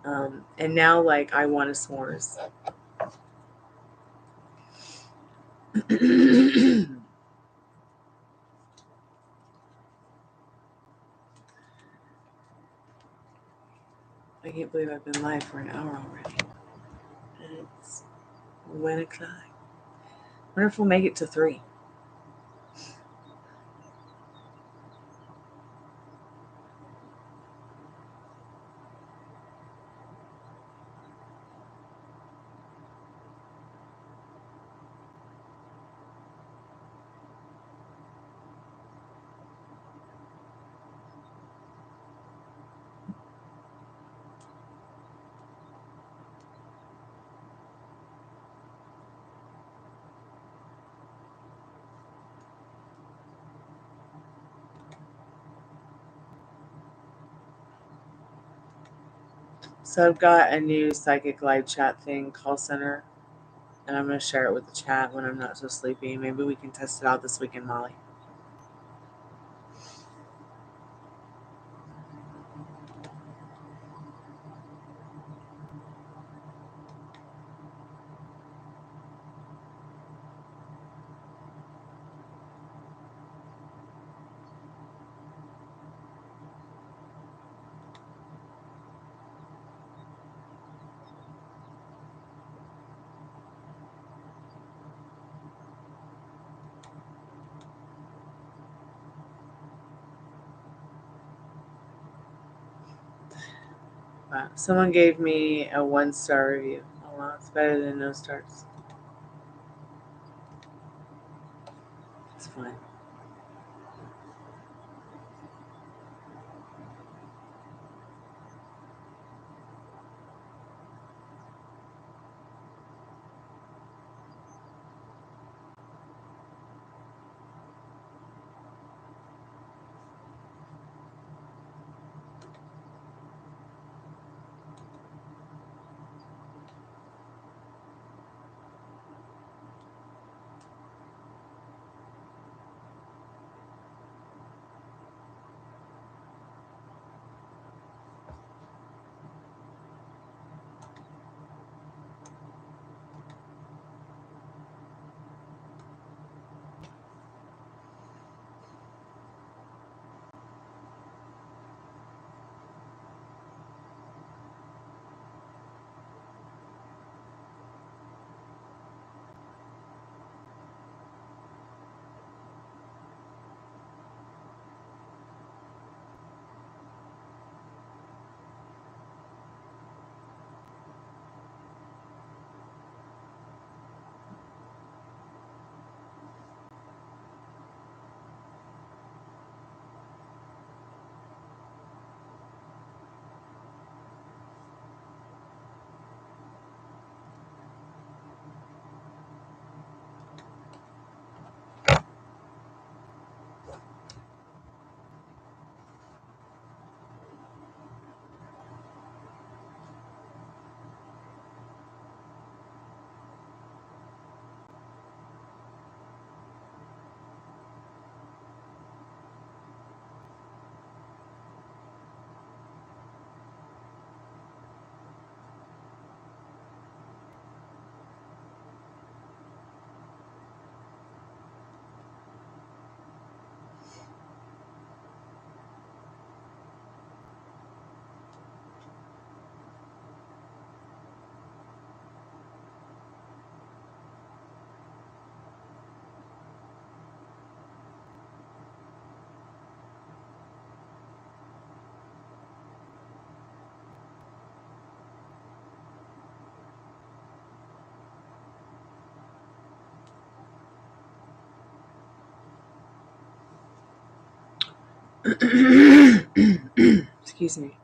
And now, like, I want a s'mores. I can't believe I've been live for an hour already. And it's 1 o'clock. I wonder if we'll make it to 3. So I've got a new psychic live chat thing, call center, and I'm going to share it with the chat when I'm not so sleepy. Maybe we can test it out this weekend, Molly. Wow. Someone gave me a 1-star review. Oh, Well, it's better than no starts. It's fine. Excuse me.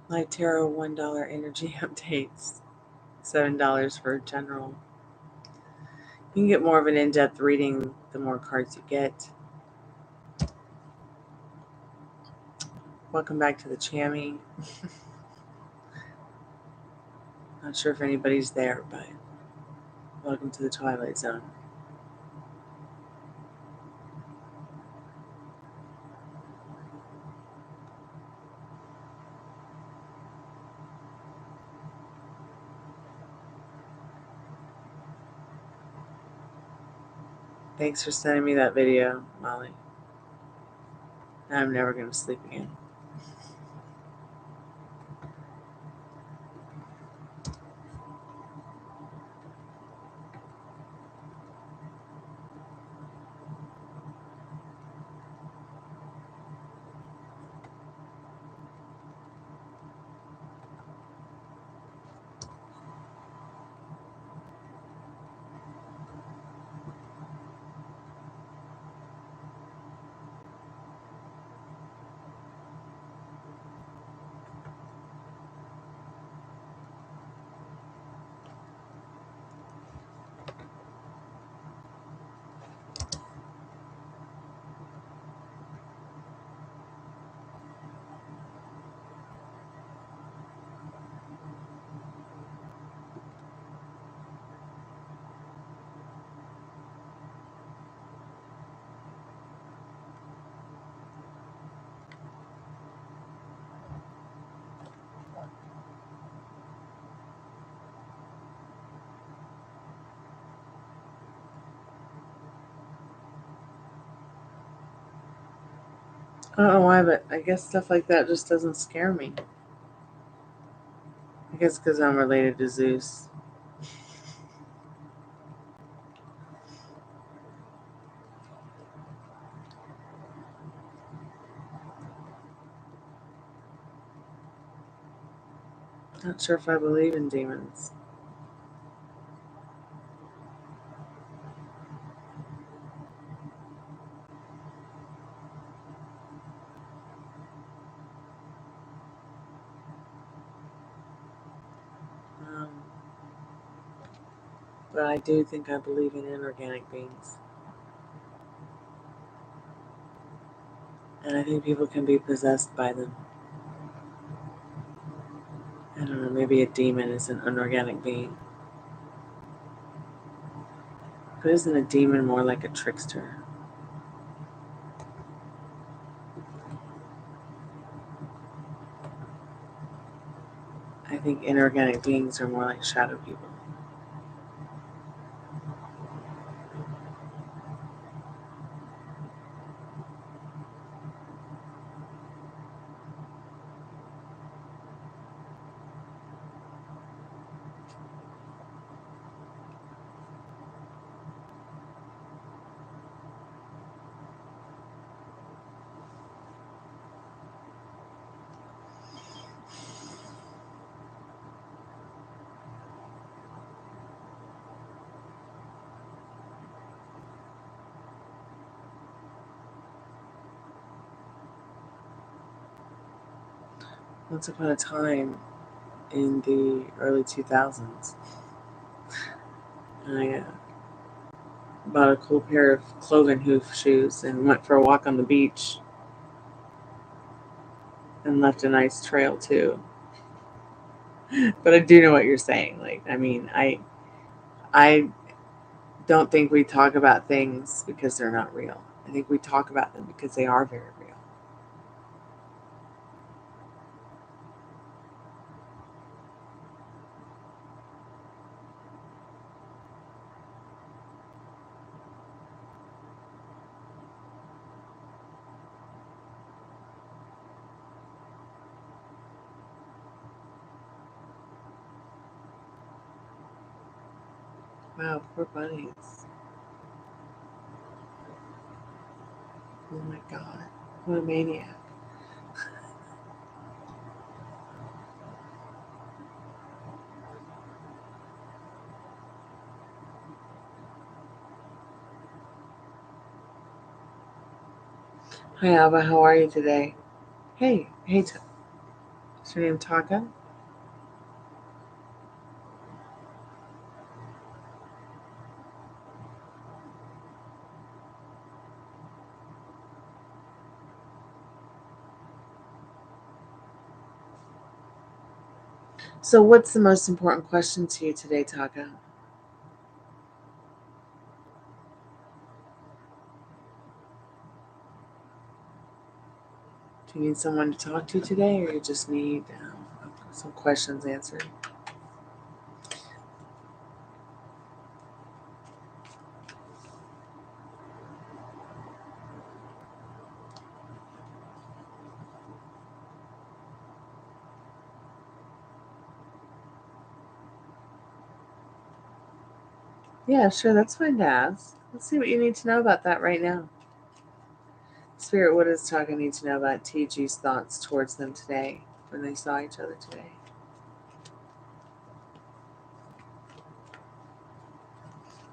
Light Tarot $1 energy updates. $7 for general. You can get more of an in-depth reading the more cards you get. Welcome back to the Chammy. Not sure if anybody's there, but welcome to the Twilight Zone. Thanks for sending me that video, Molly. Now I'm never going to sleep again. I don't know why, but I guess stuff like that just doesn't scare me. I guess because I'm related to Zeus. Not sure if I believe in demons. But I do think I believe in inorganic beings. And I think people can be possessed by them. I don't know, maybe a demon is an inorganic being. But isn't a demon more like a trickster? I think inorganic beings are more like shadow people. Once upon a time in the early 2000s, I bought a cool pair of cloven hoof shoes and went for a walk on the beach and left a nice trail too. But I do know what you're saying. Like, I mean, I don't think we talk about things because they're not real. I think we talk about them because they are very real. Wow, poor bunnies. Oh my god. What a maniac. Hi Alba, how are you today? Hey, is your name Taka? So what's the most important question to you today, Taka? Do you need someone to talk to today, or you just need some questions answered? Yeah, sure, that's fine to ask. Let's see what you need to know about that right now. Spirit, what does Taka need to know about TG's thoughts towards them today when they saw each other today?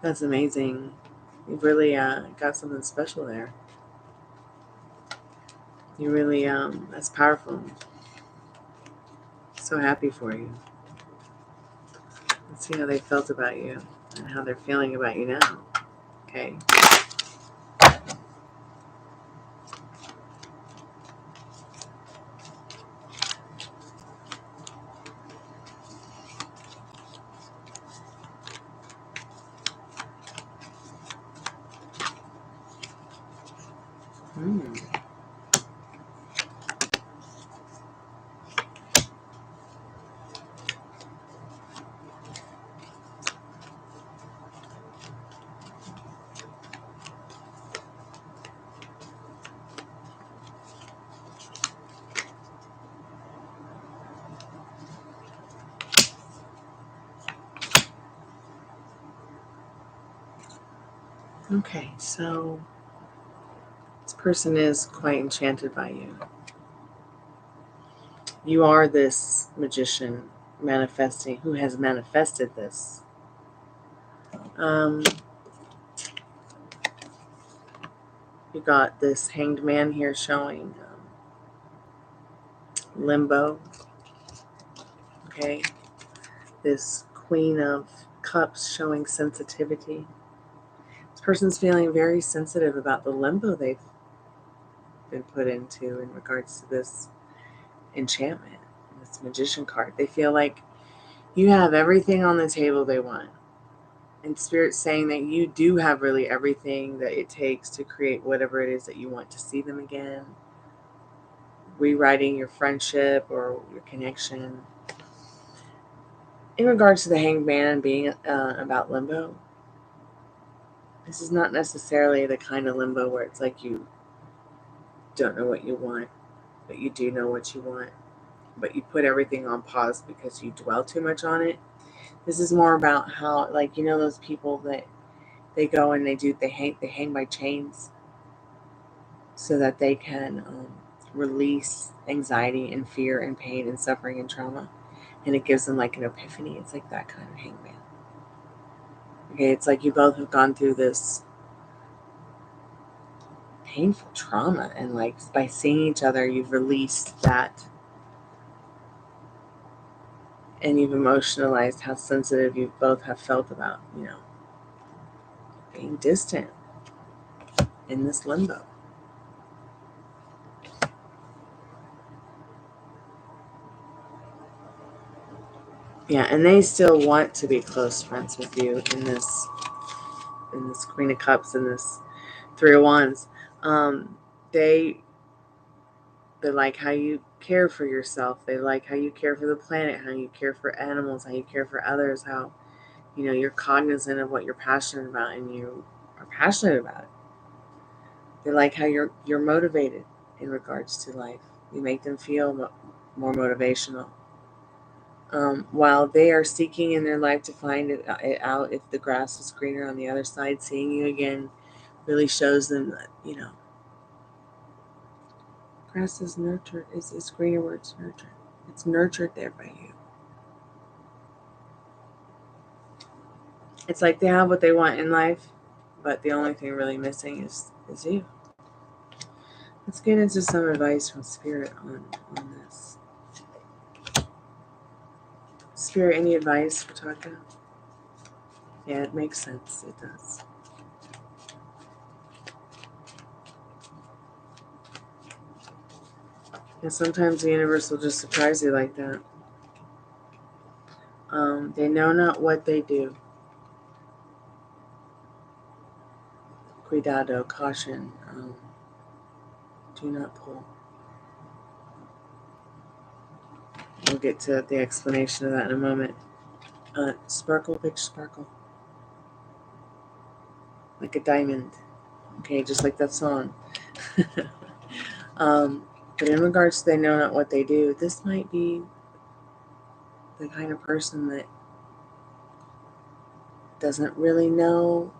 That's amazing. You've really got something special there. You really, that's powerful. So happy for you. Let's see how they felt about you and how they're feeling about you now. Okay. Hmm. Okay, so this person is quite enchanted by you. You are this magician manifesting, who has manifested this. You got this Hanged Man here showing limbo. Okay, this Queen of Cups showing sensitivity. This person's feeling very sensitive about the limbo they've been put into in regards to this enchantment, this magician card. They feel like you have everything on the table they want. And Spirit's saying that you do have really everything that it takes to create whatever it is that you want to see them again. Rewriting your friendship or your connection. In regards to the Hanged Man being about limbo, this is not necessarily the kind of limbo where it's like you don't know what you want, but you do know what you want, but you put everything on pause because you dwell too much on it. This is more about how, like, you know, those people that they go and they hang by chains so that they can release anxiety and fear and pain and suffering and trauma, and it gives them like an epiphany. It's like that kind of hangman. Okay, it's like you both have gone through this painful trauma, and like by seeing each other, you've released that, and you've emotionalized how sensitive you both have felt about, you know, being distant in this limbo. Yeah, and they still want to be close friends with you in this Queen of Cups and this Three of Wands. They like how you care for yourself. They like how you care for the planet, how you care for animals, how you care for others, how, you know, you're cognizant of what you're passionate about and you are passionate about it. They like how you're motivated in regards to life. You make them feel more motivational. While they are seeking in their life to find it out if the grass is greener on the other side, seeing you again really shows them that, you know, grass is nurtured, is greener where it's nurtured. It's nurtured there by you. It's like they have what they want in life, but the only thing really missing is you. Let's get into some advice from Spirit on this. Spirit, any advice for Taka? Yeah, it makes sense. It does. And sometimes the universe will just surprise you like that. They know not what they do. Cuidado, caution. Do not pull. We'll get to the explanation of that in a moment. Sparkle, bitch, sparkle. Like a diamond. Okay, just like that song. But in regards to they know not what they do, this might be the kind of person that doesn't really know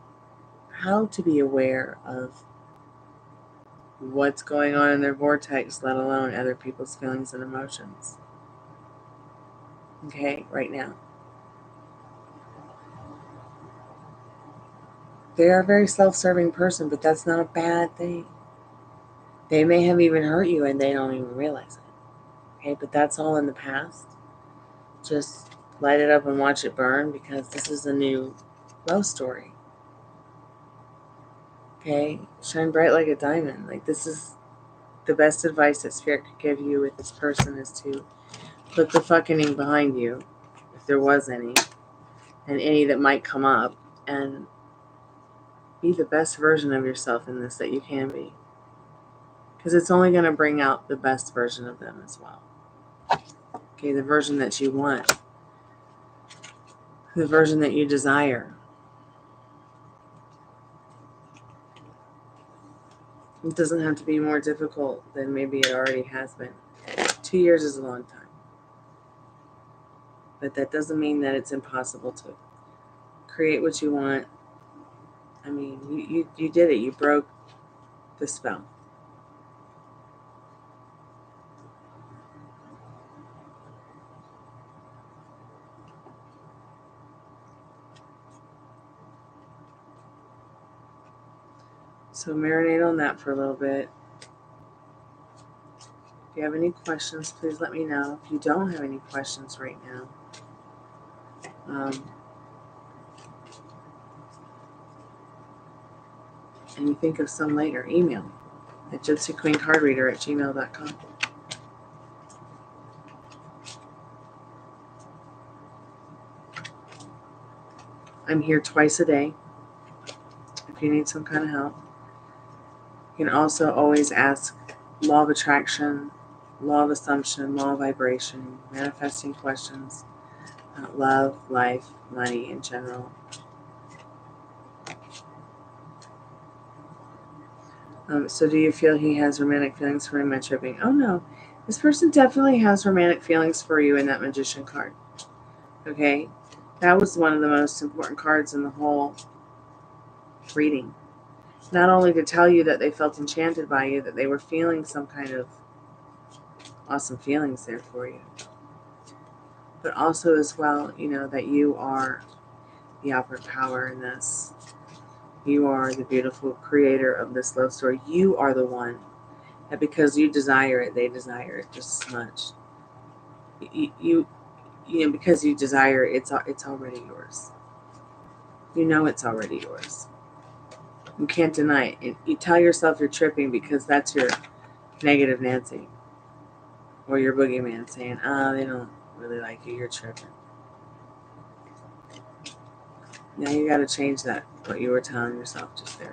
how to be aware of what's going on in their vortex, let alone other people's feelings and emotions. Okay, right now. They are a very self-serving person, but that's not a bad thing. They may have even hurt you and they don't even realize it. Okay, but that's all in the past. Just light it up and watch it burn, because this is a new love story. Okay, shine bright like a diamond. Like, this is the best advice that Spirit could give you with this person, is to put the fucking behind you, if there was any, and any that might come up, and be the best version of yourself in this that you can be. Because it's only going to bring out the best version of them as well. Okay, the version that you want, the version that you desire. It doesn't have to be more difficult than maybe it already has been. 2 years is a long time. But that doesn't mean that it's impossible to create what you want I mean, you did it. You broke the spell. So marinate on that for a little bit. If you have any questions, please let me know. If you don't have any questions right now, and you think of some later, email me at gypsyqueencardreader@gmail.com. I'm here twice a day if you need some kind of help. You can also always ask law of attraction, law of assumption, law of vibration, manifesting questions about love, life, money in general. So do you feel he has romantic feelings for him at tripping? Oh no, this person definitely has romantic feelings for you in that Magician card. Okay, that was one of the most important cards in the whole reading. Not only to tell you that they felt enchanted by you, that they were feeling some kind of awesome feelings there for you, but also as well, that you are the operative power in this. You are the beautiful creator of this love story. You are the one that, because you desire it, they desire it just as much. Because you desire it, it's already yours. You know it's already yours. You can't deny it. You tell yourself you're tripping because that's your negative Nancy or your boogeyman saying, they don't really like you, you're tripping. Now you got to change that, what you were telling yourself just there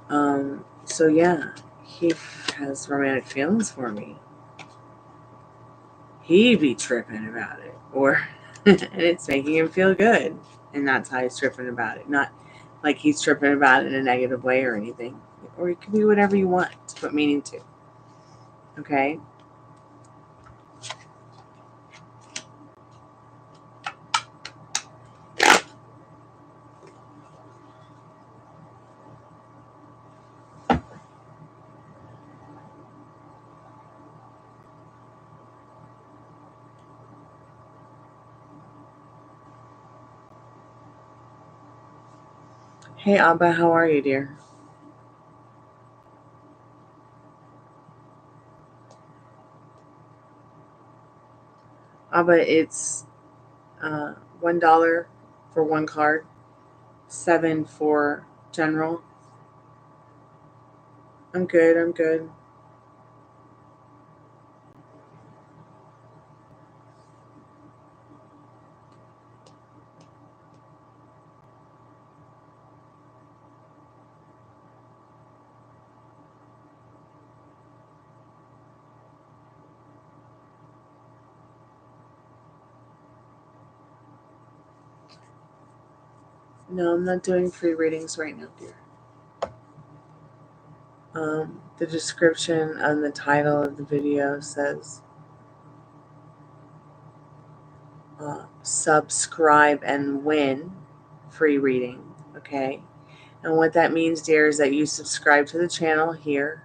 now. So yeah, he has romantic feelings for me. He be tripping about it, or and it's making him feel good, and that's how he's tripping about it. Not like he's tripping about it in a negative way or anything. Or it could be whatever you want to put meaning to. Okay? Hey Abba, how are you, dear? Abba, it's $1 for one card, $7 for general. I'm good. No, I'm not doing free readings right now, dear. The description on the title of the video says subscribe and win free reading. Okay, and what that means, dear, is that you subscribe to the channel here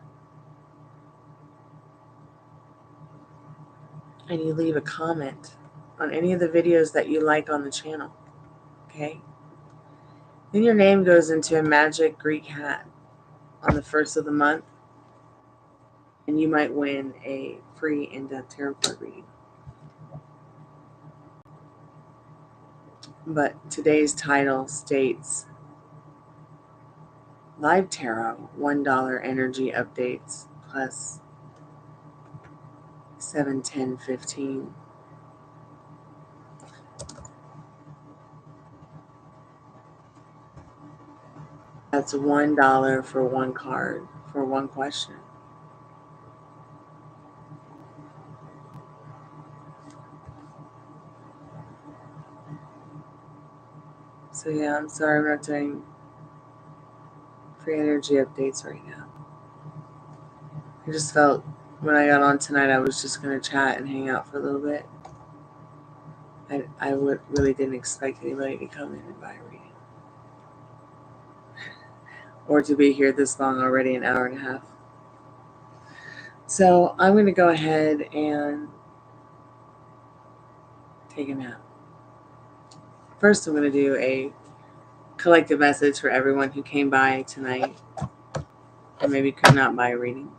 and you leave a comment on any of the videos that you like on the channel. Okay, then your name goes into a magic Greek hat on the first of the month, and you might win a free in-depth tarot card reading. But today's title states Live Tarot, $1 energy updates plus 7, 10, 15. That's $1 for one card for one question. So yeah, I'm sorry I'm not doing free energy updates right now. I just felt when I got on tonight I was just going to chat and hang out for a little bit. I really didn't expect anybody to come in and buy a reading. or to be here this long already, an hour and a half. So I'm going to go ahead and take a nap. First, I'm going to do a collective message for everyone who came by tonight and maybe could not buy a reading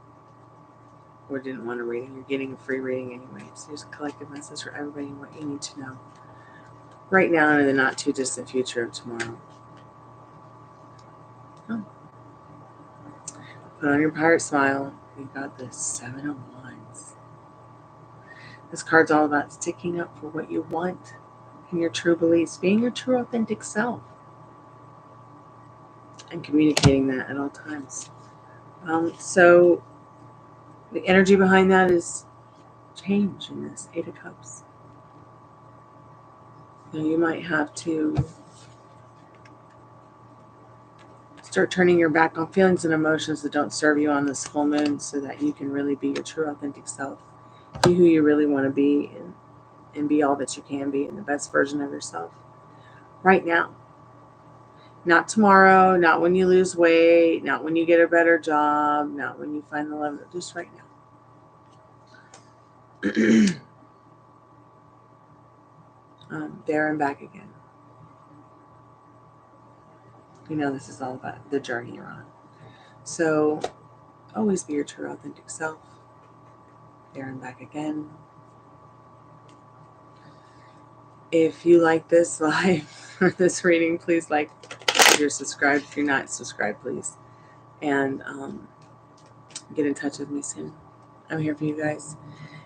or didn't want a reading. You're getting a free reading anyway. So here's a collective message for everybody and what you need to know right now and in the not too distant future of tomorrow. Put on your pirate smile. You've got the 7 of Wands. This card's all about sticking up for what you want and your true beliefs, being your true authentic self, and communicating that at all times. So the energy behind that is change in this 8 of Cups. You might have to start turning your back on feelings and emotions that don't serve you on this full moon so that you can really be your true authentic self. Be who you really want to be and be all that you can be and the best version of yourself right now. Not tomorrow, not when you lose weight, not when you get a better job, not when you find the love, just right now. There and back again. You know this is all about the journey you're on. So always be your true authentic self. There and back again. If you like this live or this reading, please like. If you're subscribed, if you're not subscribed, please. And get in touch with me soon. I'm here for you guys.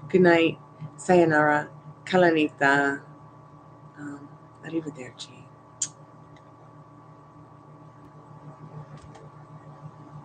Good night. Sayonara. Kalanita. Arrivederci.